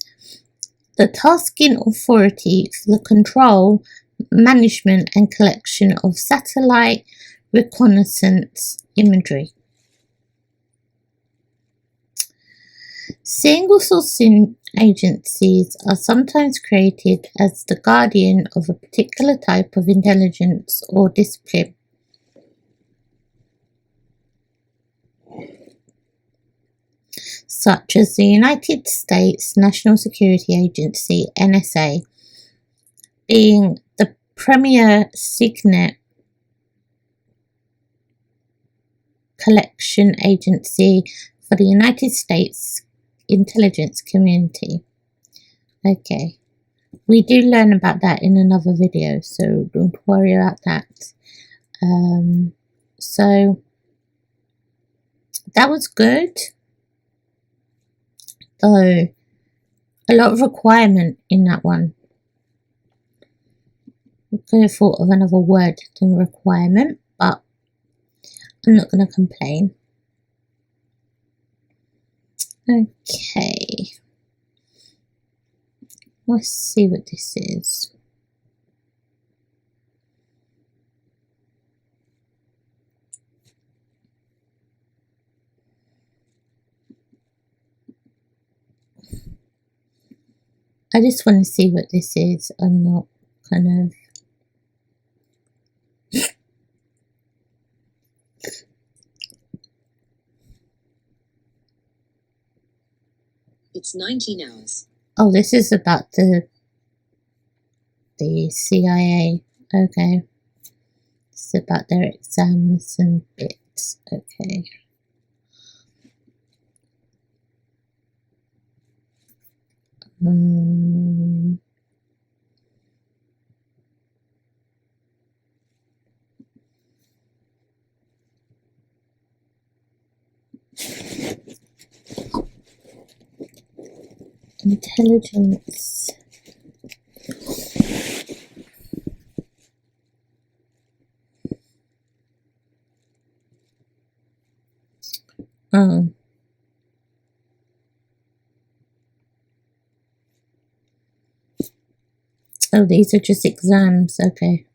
Speaker 1: the tasking authority for the control, management, and collection of satellite reconnaissance imagery. Single sourcing agencies are sometimes created as the guardian of a particular type of intelligence or discipline. Such as the United States National Security Agency, NSA, being the premier signet collection agency for the United States intelligence community. Okay, we do learn about that in another video, so don't worry about that. So that was good, though a lot of requirement in that one. I could have thought of another word than requirement, but I'm not going to complain. Okay. Let's see what this is. I just want to see what this is. I'm not kind of...
Speaker 3: It's 19 hours.
Speaker 1: Oh, this is about the CIA. Okay. It's about their exams and bits. Okay. Intelligence. Oh, these are just exams. Okay.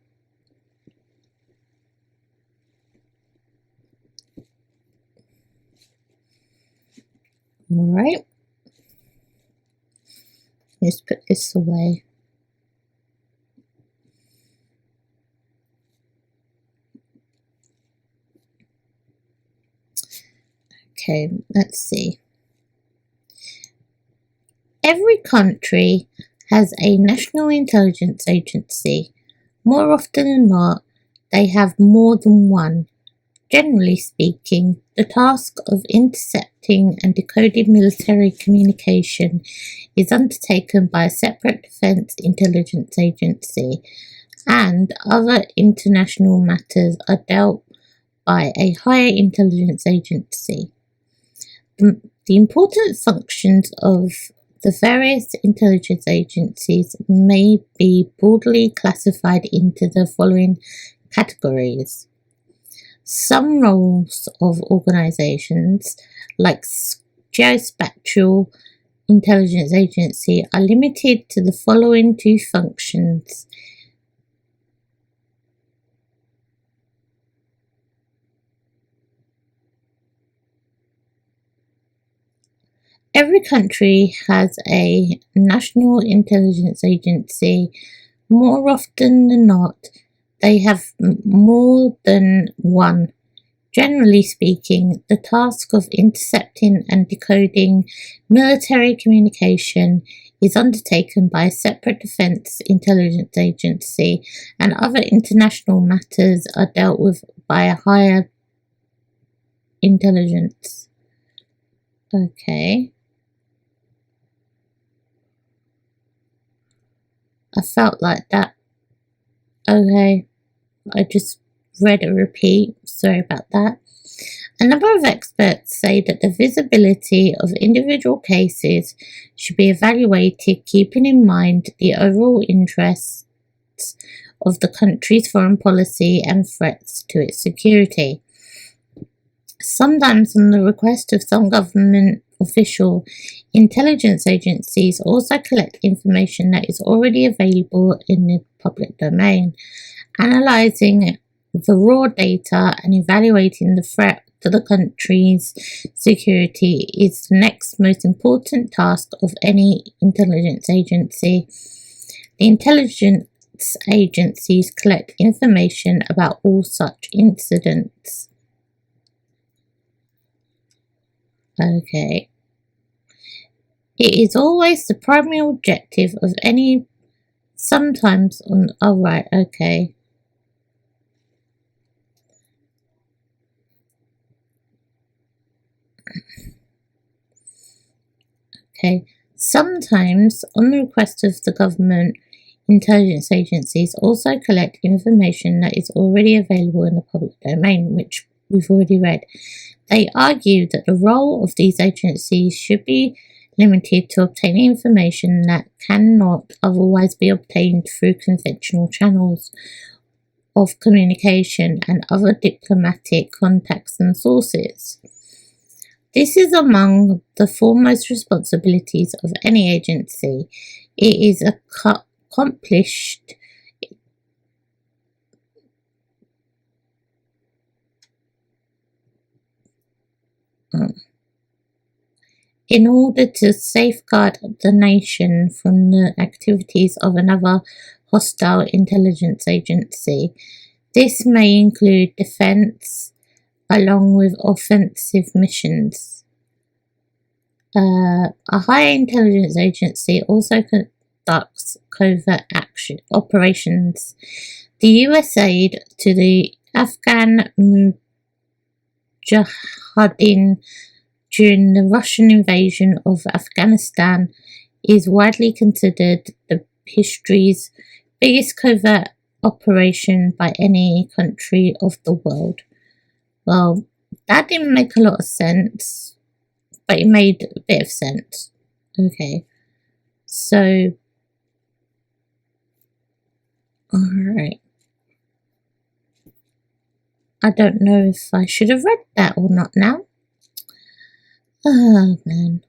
Speaker 1: All right. Let's put this away. Okay, let's see. Every country has a national intelligence agency. More often than not, they have more than one. Generally speaking, the task of intercepting and decoding military communication is undertaken by a separate defense intelligence agency, and other international matters are dealt by a higher intelligence agency. The important functions of the various intelligence agencies may be broadly classified into the following categories. Some roles of organizations, like Geospatial Intelligence Agency, are limited to the following two functions. Every country has a national intelligence agency. More often than not, they have more than one. Generally speaking, the task of intercepting and decoding military communication is undertaken by a separate defense intelligence agency, and other international matters are dealt with by a higher intelligence. Okay. I felt like that. Okay. I just read a repeat. Sorry about that. A number of experts say that the visibility of individual cases should be evaluated keeping in mind the overall interests of the country's foreign policy and threats to its security. Sometimes, on the request of some government official, intelligence agencies also collect information that is already available in the public domain. Analyzing the raw data and evaluating the threat to the country's security is the next most important task of any intelligence agency. The intelligence agencies collect information about all such incidents. Okay. It is always the primary objective of any, sometimes on, oh right, okay. Okay. Sometimes, on the request of the government, intelligence agencies also collect information that is already available in the public domain, which we've already read. They argue that the role of these agencies should be limited to obtaining information that cannot otherwise be obtained through conventional channels. of communication and other diplomatic contacts and sources. This is among the foremost responsibilities of any agency. It is accomplished in order to safeguard the nation from the activities of another hostile intelligence agency. This may include defense along with offensive missions. A high intelligence agency also conducts covert action operations. The US aid to the Afghan Mujahideen during the Russian invasion of Afghanistan is widely considered the history's biggest covert operation by any country of the world. Well, that didn't make a lot of sense, but it made a bit of sense. Okay, so, alright. I don't know if I should have read that or not now. Oh man.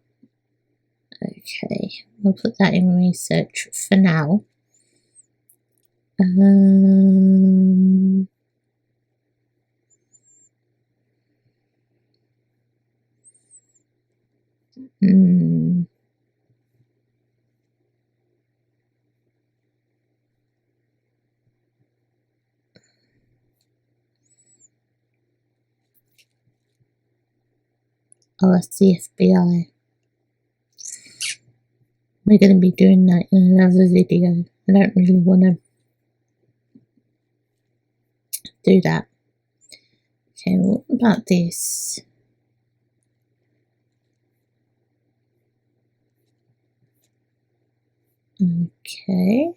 Speaker 1: Okay, we'll put that in research for now. Oh, that's the FBI. We're going to be doing that in another video. I don't really want to do that. Okay, what about this? Okay.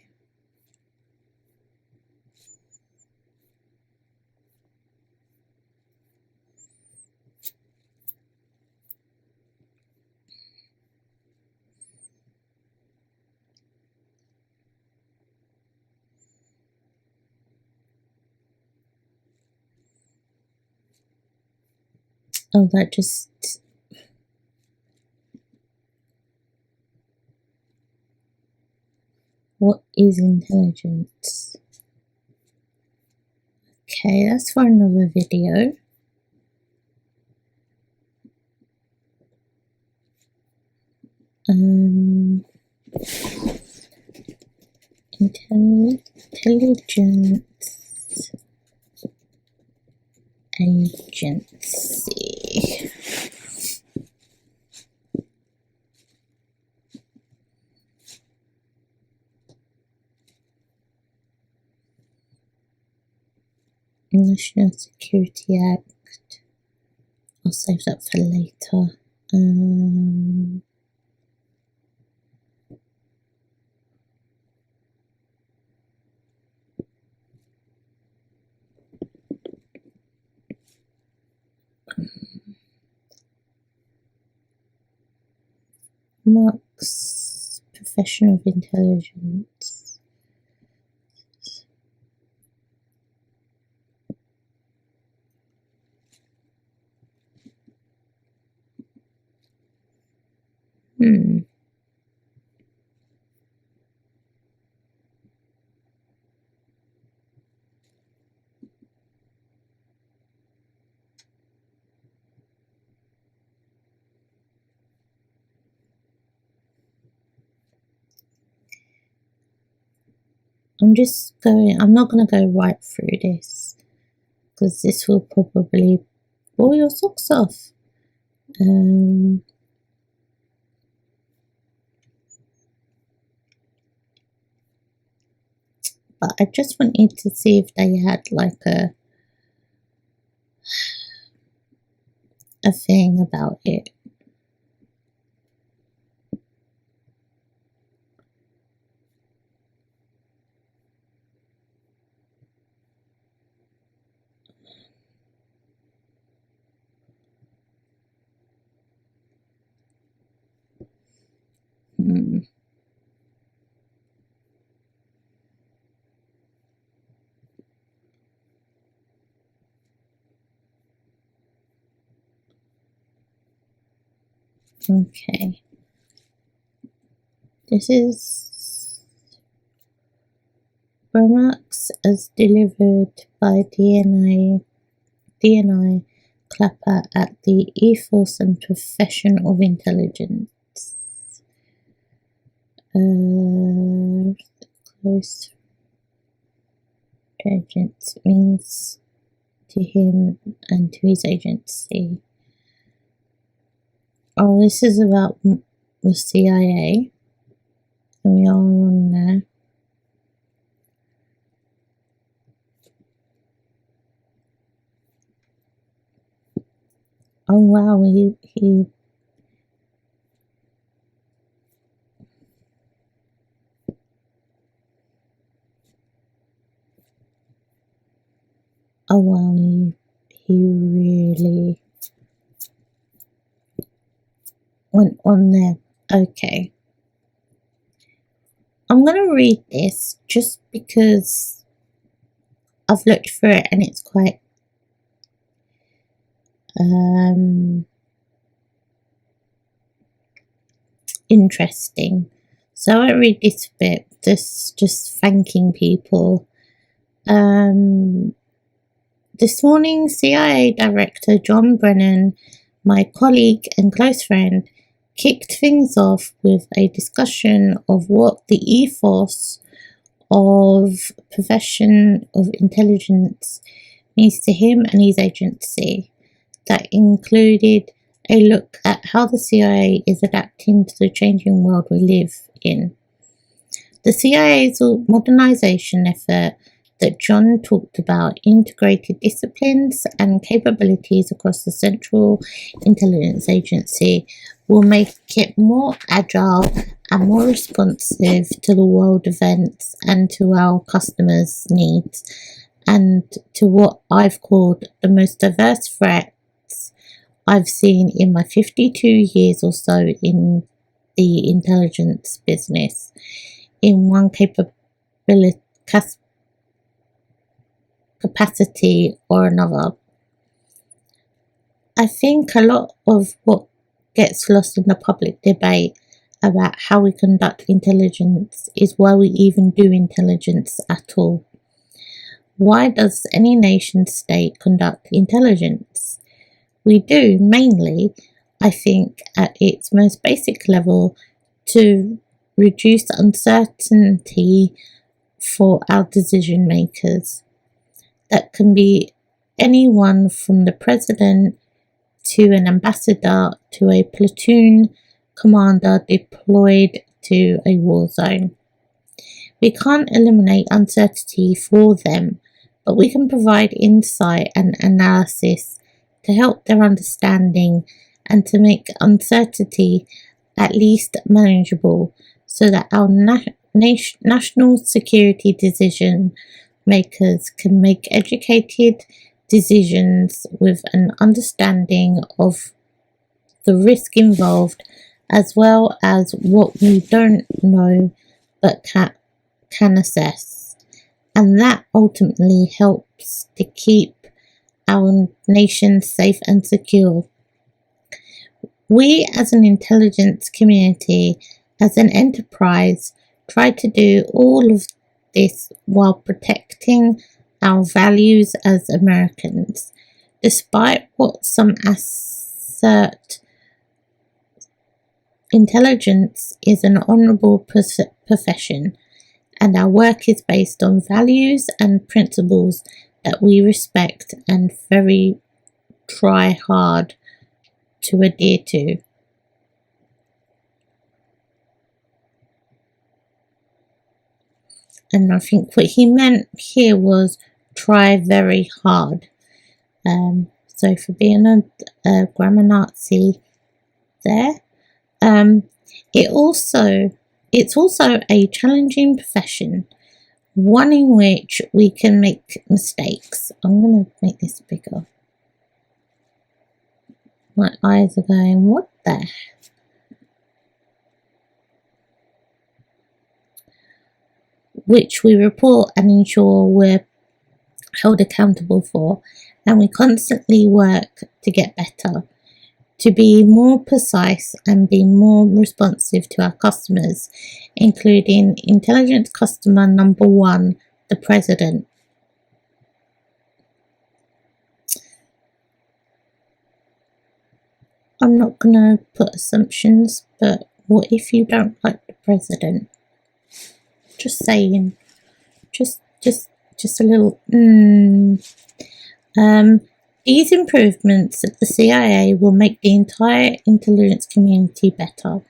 Speaker 1: Oh, that just... What is intelligence? Okay, that's for another video. Intelligence agency. National Security Act. I'll save that for later. Marks Profession of Intelligence. I'm not going to go right through this because this will probably blow your socks off. But I just wanted to see if they had like a thing about it. Okay. This is remarks as delivered by DNI Clapper at the Ethos and Profession of Intelligence. Close agents means to him and to his agency. Oh, this is about the CIA, and we are on there. Oh wow, he oh wow, he really went on there. Okay. I'm gonna read this just because I've looked through it and it's quite interesting. So I read this bit, just thanking people. This morning, CIA Director John Brennan, my colleague and close friend, kicked things off with a discussion of what the ethos of profession of intelligence means to him and his agency. That included a look at how the CIA is adapting to the changing world we live in. The CIA's modernization effort that John talked about integrated disciplines and capabilities across the Central Intelligence Agency will make it more agile and more responsive to the world events and to our customers' needs and to what I've called the most diverse threats I've seen in my 52 years or so in the intelligence business in one capacity or another. I think a lot of what gets lost in the public debate about how we conduct intelligence is why we even do intelligence at all. Why does any nation state conduct intelligence? We do mainly, I think, at its most basic level to reduce uncertainty for our decision makers. That can be anyone from the president to an ambassador to a platoon commander deployed to a war zone. We can't eliminate uncertainty for them, but we can provide insight and analysis to help their understanding and to make uncertainty at least manageable so that our national security decision makers can make educated decisions with an understanding of the risk involved as well as what we don't know but can assess, and that ultimately helps to keep our nation safe and secure. We as an intelligence community, as an enterprise, try to do all of this while protecting our values as Americans. Despite what some assert, intelligence is an honorable profession, and our work is based on values and principles that we respect and very try hard to adhere to. And I think what he meant here was try very hard. So for being a grammar Nazi there. It's also a challenging profession, one in which we can make mistakes. I'm going to make this bigger. My eyes are going, what the? Which we report and ensure we're held accountable for, and we constantly work to get better. to be more precise and be more responsive to our customers, including intelligence customer number 1, the President. I'm not going to put assumptions, but what if you don't like the President? Just saying. Just a little. These improvements at the CIA will make the entire intelligence community better.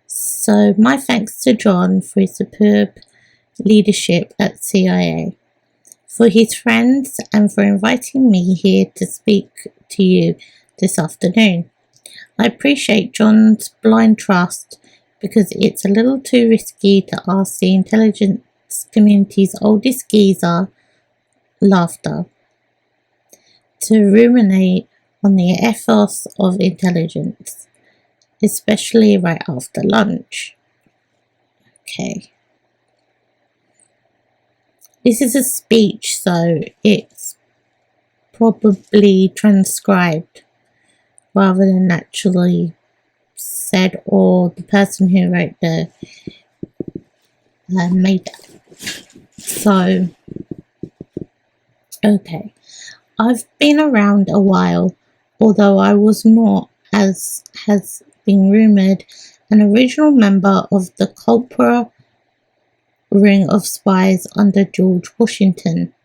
Speaker 1: So my thanks to John for his superb leadership at CIA, for his friends, and for inviting me here to speak to you this afternoon. I appreciate John's blind trust because it's a little too risky to ask the intelligence community's oldest geezer, laughter, to ruminate on the ethos of intelligence, especially right after lunch. Okay. This is a speech, so it's probably transcribed rather than actually said, or the person who wrote the made that. So, okay. I've been around a while, although I was not, as has been rumoured, an original member of the Culper ring of spies under George Washington.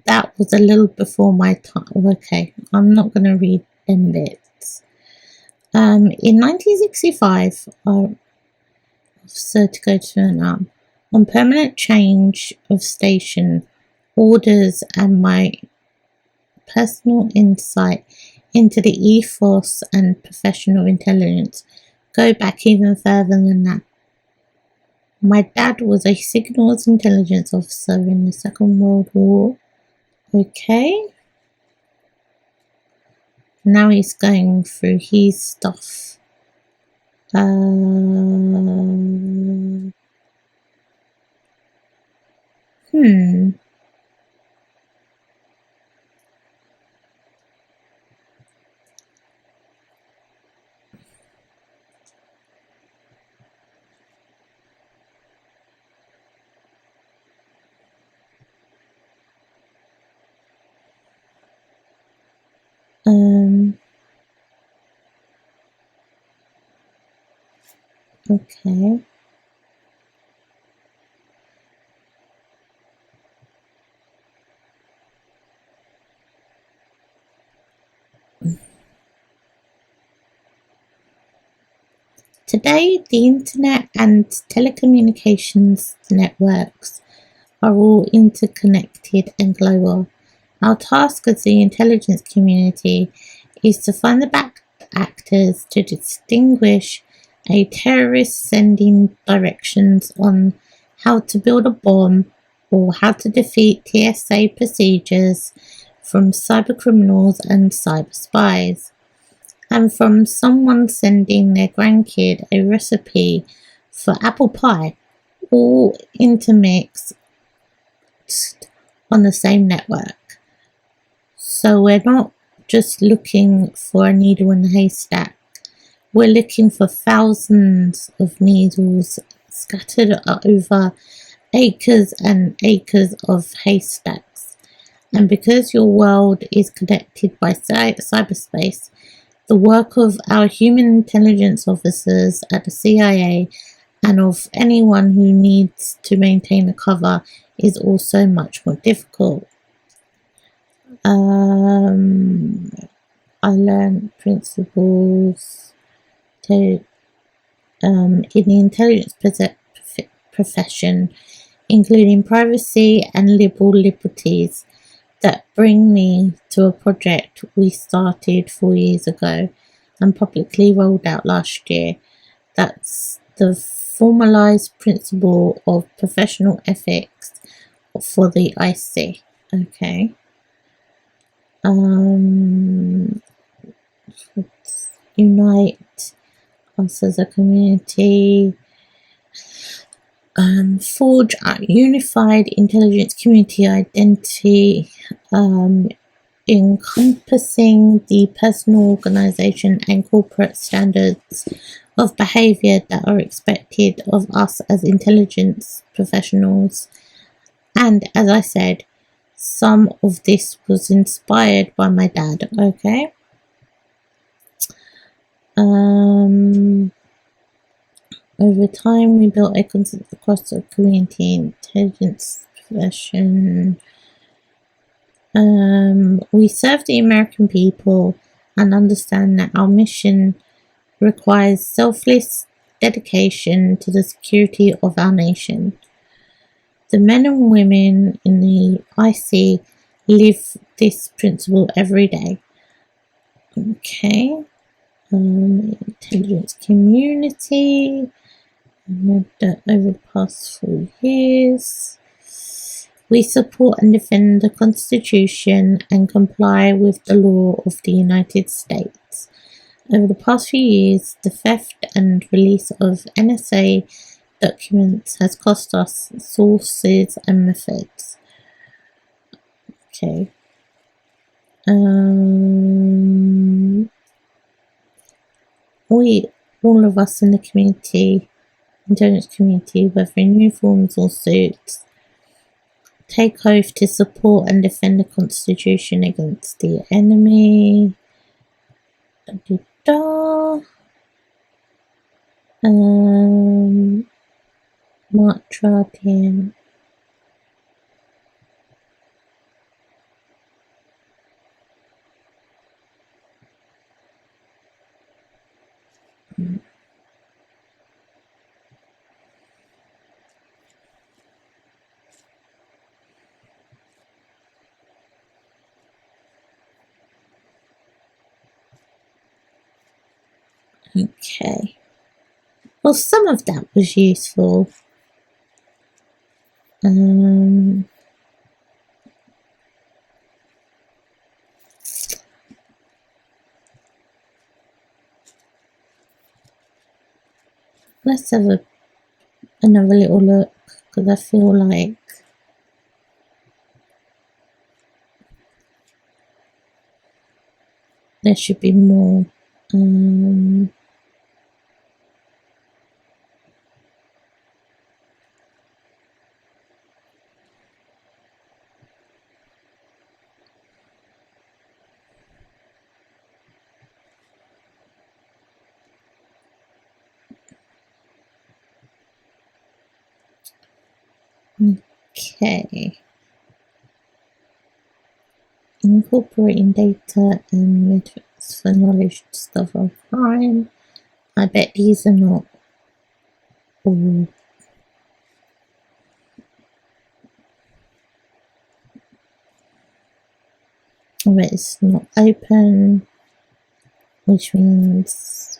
Speaker 1: That was a little before my time. Okay, I'm not going to read them bits. In 1965, officer to go to an on permanent change of station, orders, and my personal insight into the ethos and professional intelligence go back even further than that. My dad was a signals intelligence officer in the Second World War. Okay. Now he's going through his stuff. Okay. Today, the internet and telecommunications networks are all interconnected and global. Our task as the intelligence community is to find the bad actors, to distinguish a terrorist sending directions on how to build a bomb or how to defeat TSA procedures from cyber criminals and cyber spies, and from someone sending their grandkid a recipe for apple pie, all intermixed on the same network. So we're not just looking for a needle in a haystack. We're looking for thousands of needles scattered over acres and acres of haystacks. And because your world is connected by cyberspace, the work of our human intelligence officers at the CIA and of anyone who needs to maintain a cover is also much more difficult. I learned principles in the intelligence profession, including privacy and liberal liberties, that bring me to a project we started 4 years ago and publicly rolled out last year. That's the formalized principle of professional ethics for the IC. Okay. Unite us as a community, forge a unified intelligence community identity, encompassing the personal, organisation and corporate standards of behaviour that are expected of us as intelligence professionals. And as I said, some of this was inspired by my dad, okay? Over time, we built a concept across the community intelligence profession. We serve the American people and understand that our mission requires selfless dedication to the security of our nation. The men and women in the IC live this principle every day. Okay. Intelligence community. Over the past 4 years. We support and defend the Constitution and comply with the law of the United States. Over the past few years, the theft and release of NSA documents has cost us sources and methods. Okay. All of us in the community, intelligence community, whether in uniforms or suits, take oath to support and defend the Constitution against the enemy. March Okay. Well, some of that was useful. Let's have another little look, because I feel like there should be more. Okay. Incorporating data and methods for knowledge to discover crime. I bet these are not all. I bet it's not open, which means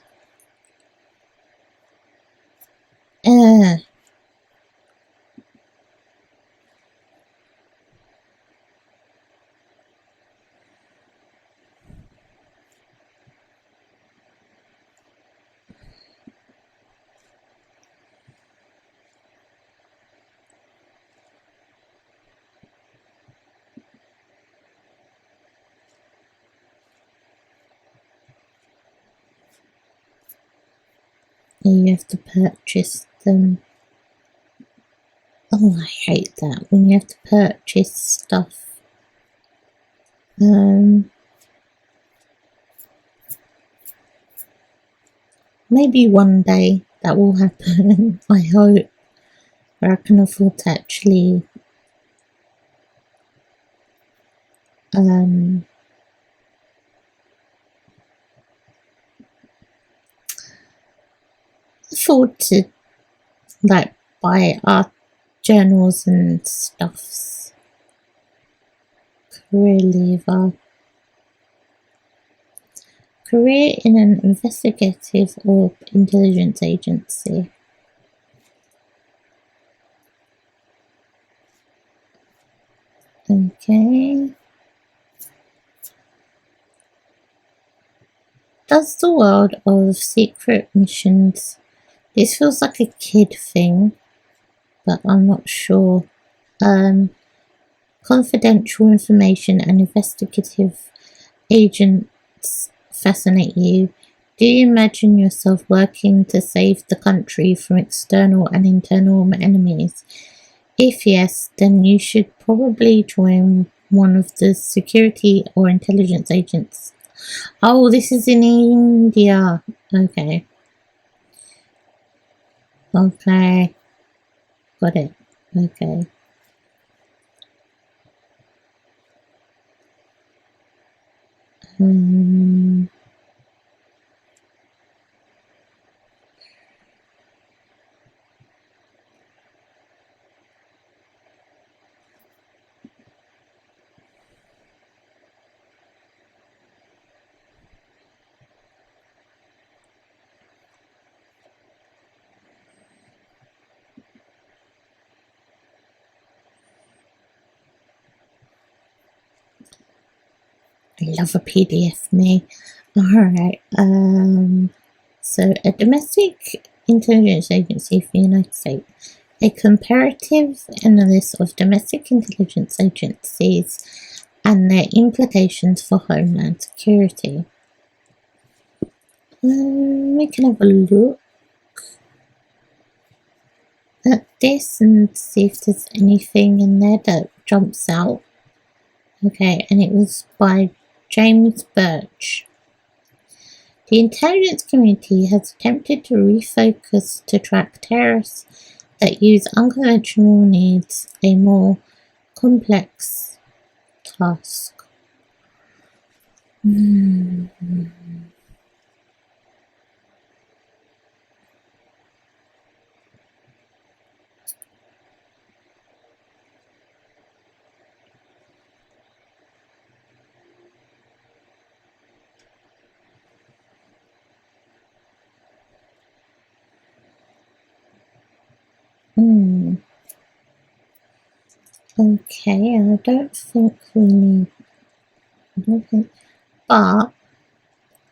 Speaker 1: you have to purchase them. Oh, I hate that when you have to purchase stuff. Maybe one day that will happen. I hope, where I can afford to actually afford to like buy art journals and stuffs. Career lever. Career in an investigative or intelligence agency. Okay. Does the world of secret missions. This feels like a kid thing, but I'm not sure. confidential information and investigative agents fascinate you? Do you imagine yourself working to save the country from external and internal enemies? If yes, then you should probably join one of the security or intelligence agents. Oh, this is in India. Okay. Okay. Got it. Okay. Hmm. I love a PDF, me. Alright. So a domestic intelligence agency for the United States. A comparative analysis of domestic intelligence agencies and their implications for homeland security. We can have a look at this and see if there's anything in there that jumps out. Okay, and it was by James Birch. The intelligence community has attempted to refocus to track terrorists that use unconventional needs, a more complex task. Mm. Mm. Okay, I don't think we need. But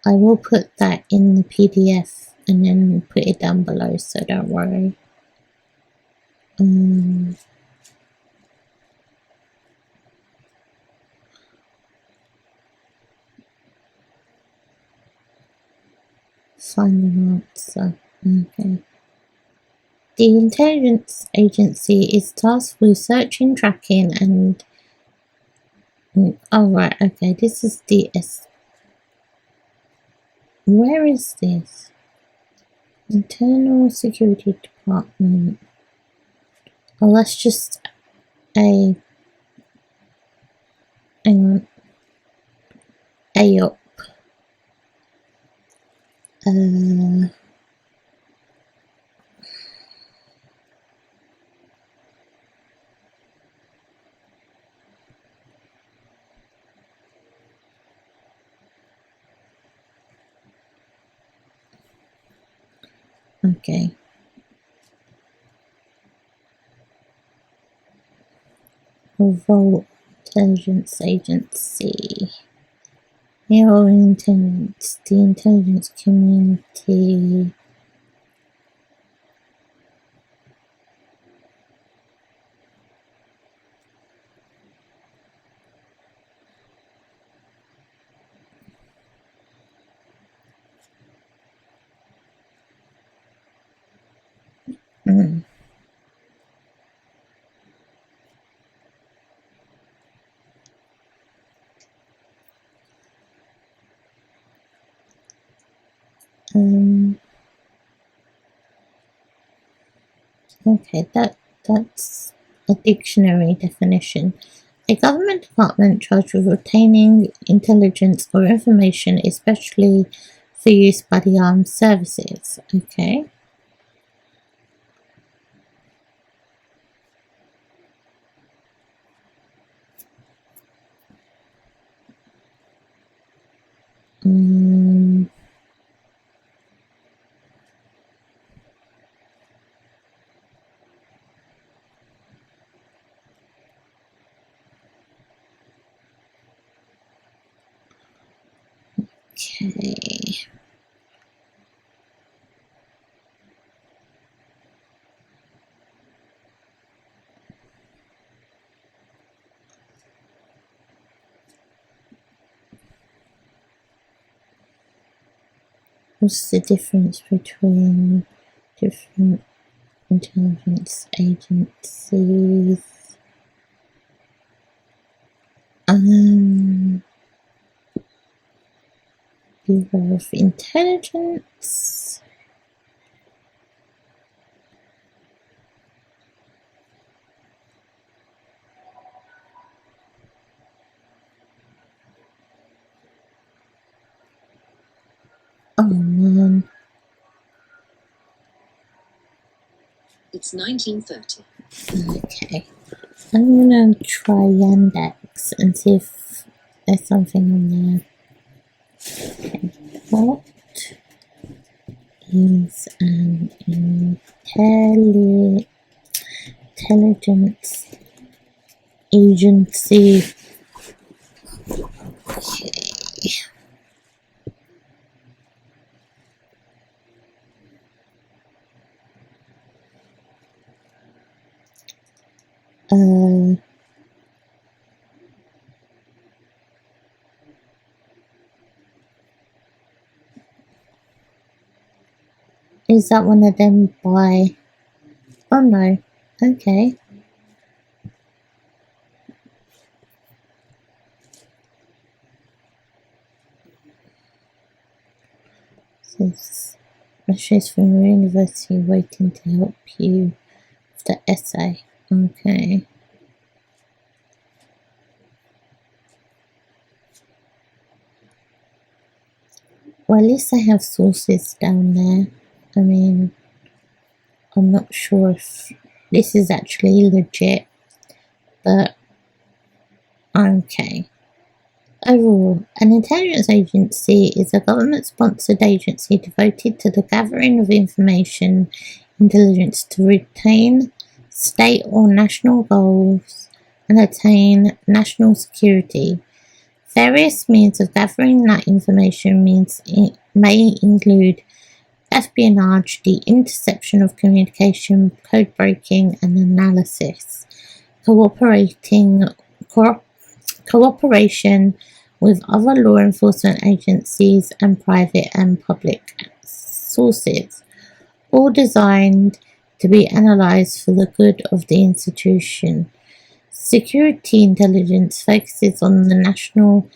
Speaker 1: I will put that in the PDF and then put it down below, so don't worry. Final answer. Okay. The intelligence agency is tasked with searching, tracking, and oh right, okay. This is DS. Where is this? Internal Security Department. Oh, that's just a. Hang on. AOP. Okay. Overall Intelligence Agency. Aero Intelligence. The intelligence community. Mm. Okay, that's a dictionary definition. A government department charged with obtaining intelligence or information, especially for use by the armed services. Okay. Okay. What's the difference between different intelligence agencies? Bureau of Intelligence. Oh man.
Speaker 3: It's 1930.
Speaker 1: Okay. I'm gonna try Yandex and see if there's something on there. Okay. What is an intelligence agency? Okay. Is that one of them by... Oh no. Okay. This is from your university waiting to help you with the essay. Okay. Well, at least I have sources down there. I mean, I'm not sure if this is actually legit, but okay. Overall, an intelligence agency is a government-sponsored agency devoted to the gathering of information intelligence to retain state or national goals and attain national security. Various means of gathering that information may include espionage, the interception of communication, code breaking, and analysis. Cooperation with other law enforcement agencies and private and public sources, all designed to be analysed for the good of the institution. Security intelligence focuses on the national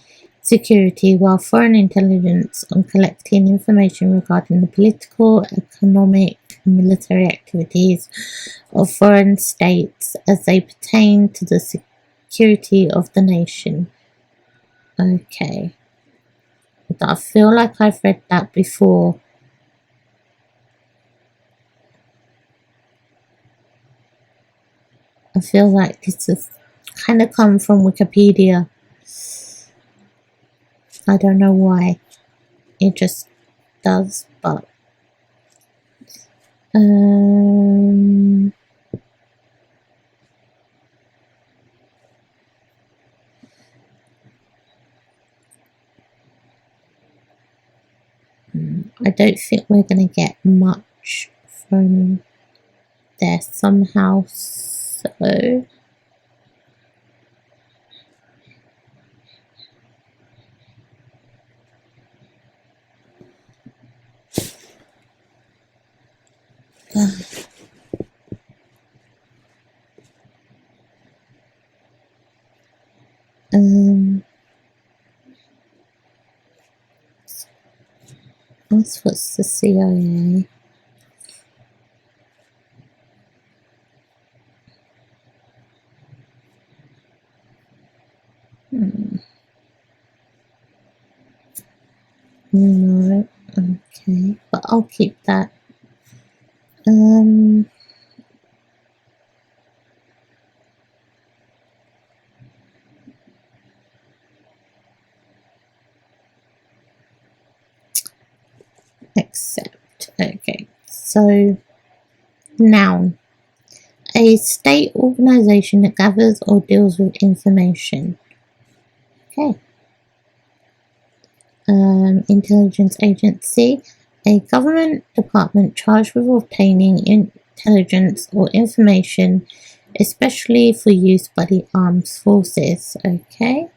Speaker 1: security, while foreign intelligence on collecting information regarding the political, economic, and military activities of foreign states as they pertain to the security of the nation. Okay. But I feel like I've read that before. I feel like this has kind of come from Wikipedia. I don't know why. It just does, but I don't think we're going to get much from there somehow, so what's the CIA? No, okay, but I'll keep that. Accept. Okay, so noun. A state organisation that gathers or deals with information. Okay. Intelligence agency. A government department charged with obtaining intelligence or information, especially for use by the armed forces. Okay.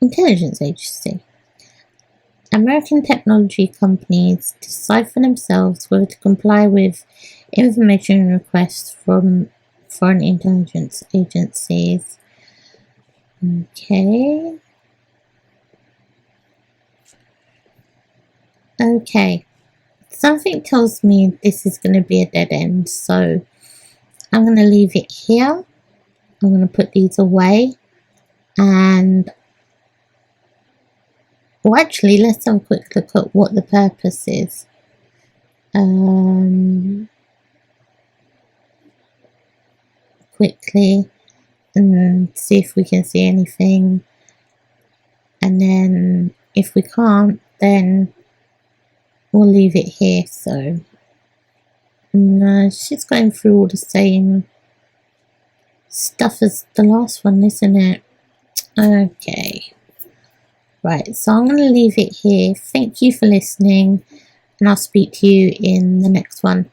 Speaker 1: Intelligence agency. American technology companies decide for themselves whether to comply with information requests from foreign intelligence agencies. Okay. Okay. Something tells me this is going to be a dead end, so I'm going to leave it here. I'm going to put these away, and well, actually, let's have a quick look at what the purpose is. Quickly, and then see if we can see anything, and then if we can't, then we'll leave it here. So no, it's just going through all the same stuff as the last one, isn't it? Okay, right, so I'm going to leave it here. Thank you for listening, and I'll speak to you in the next one.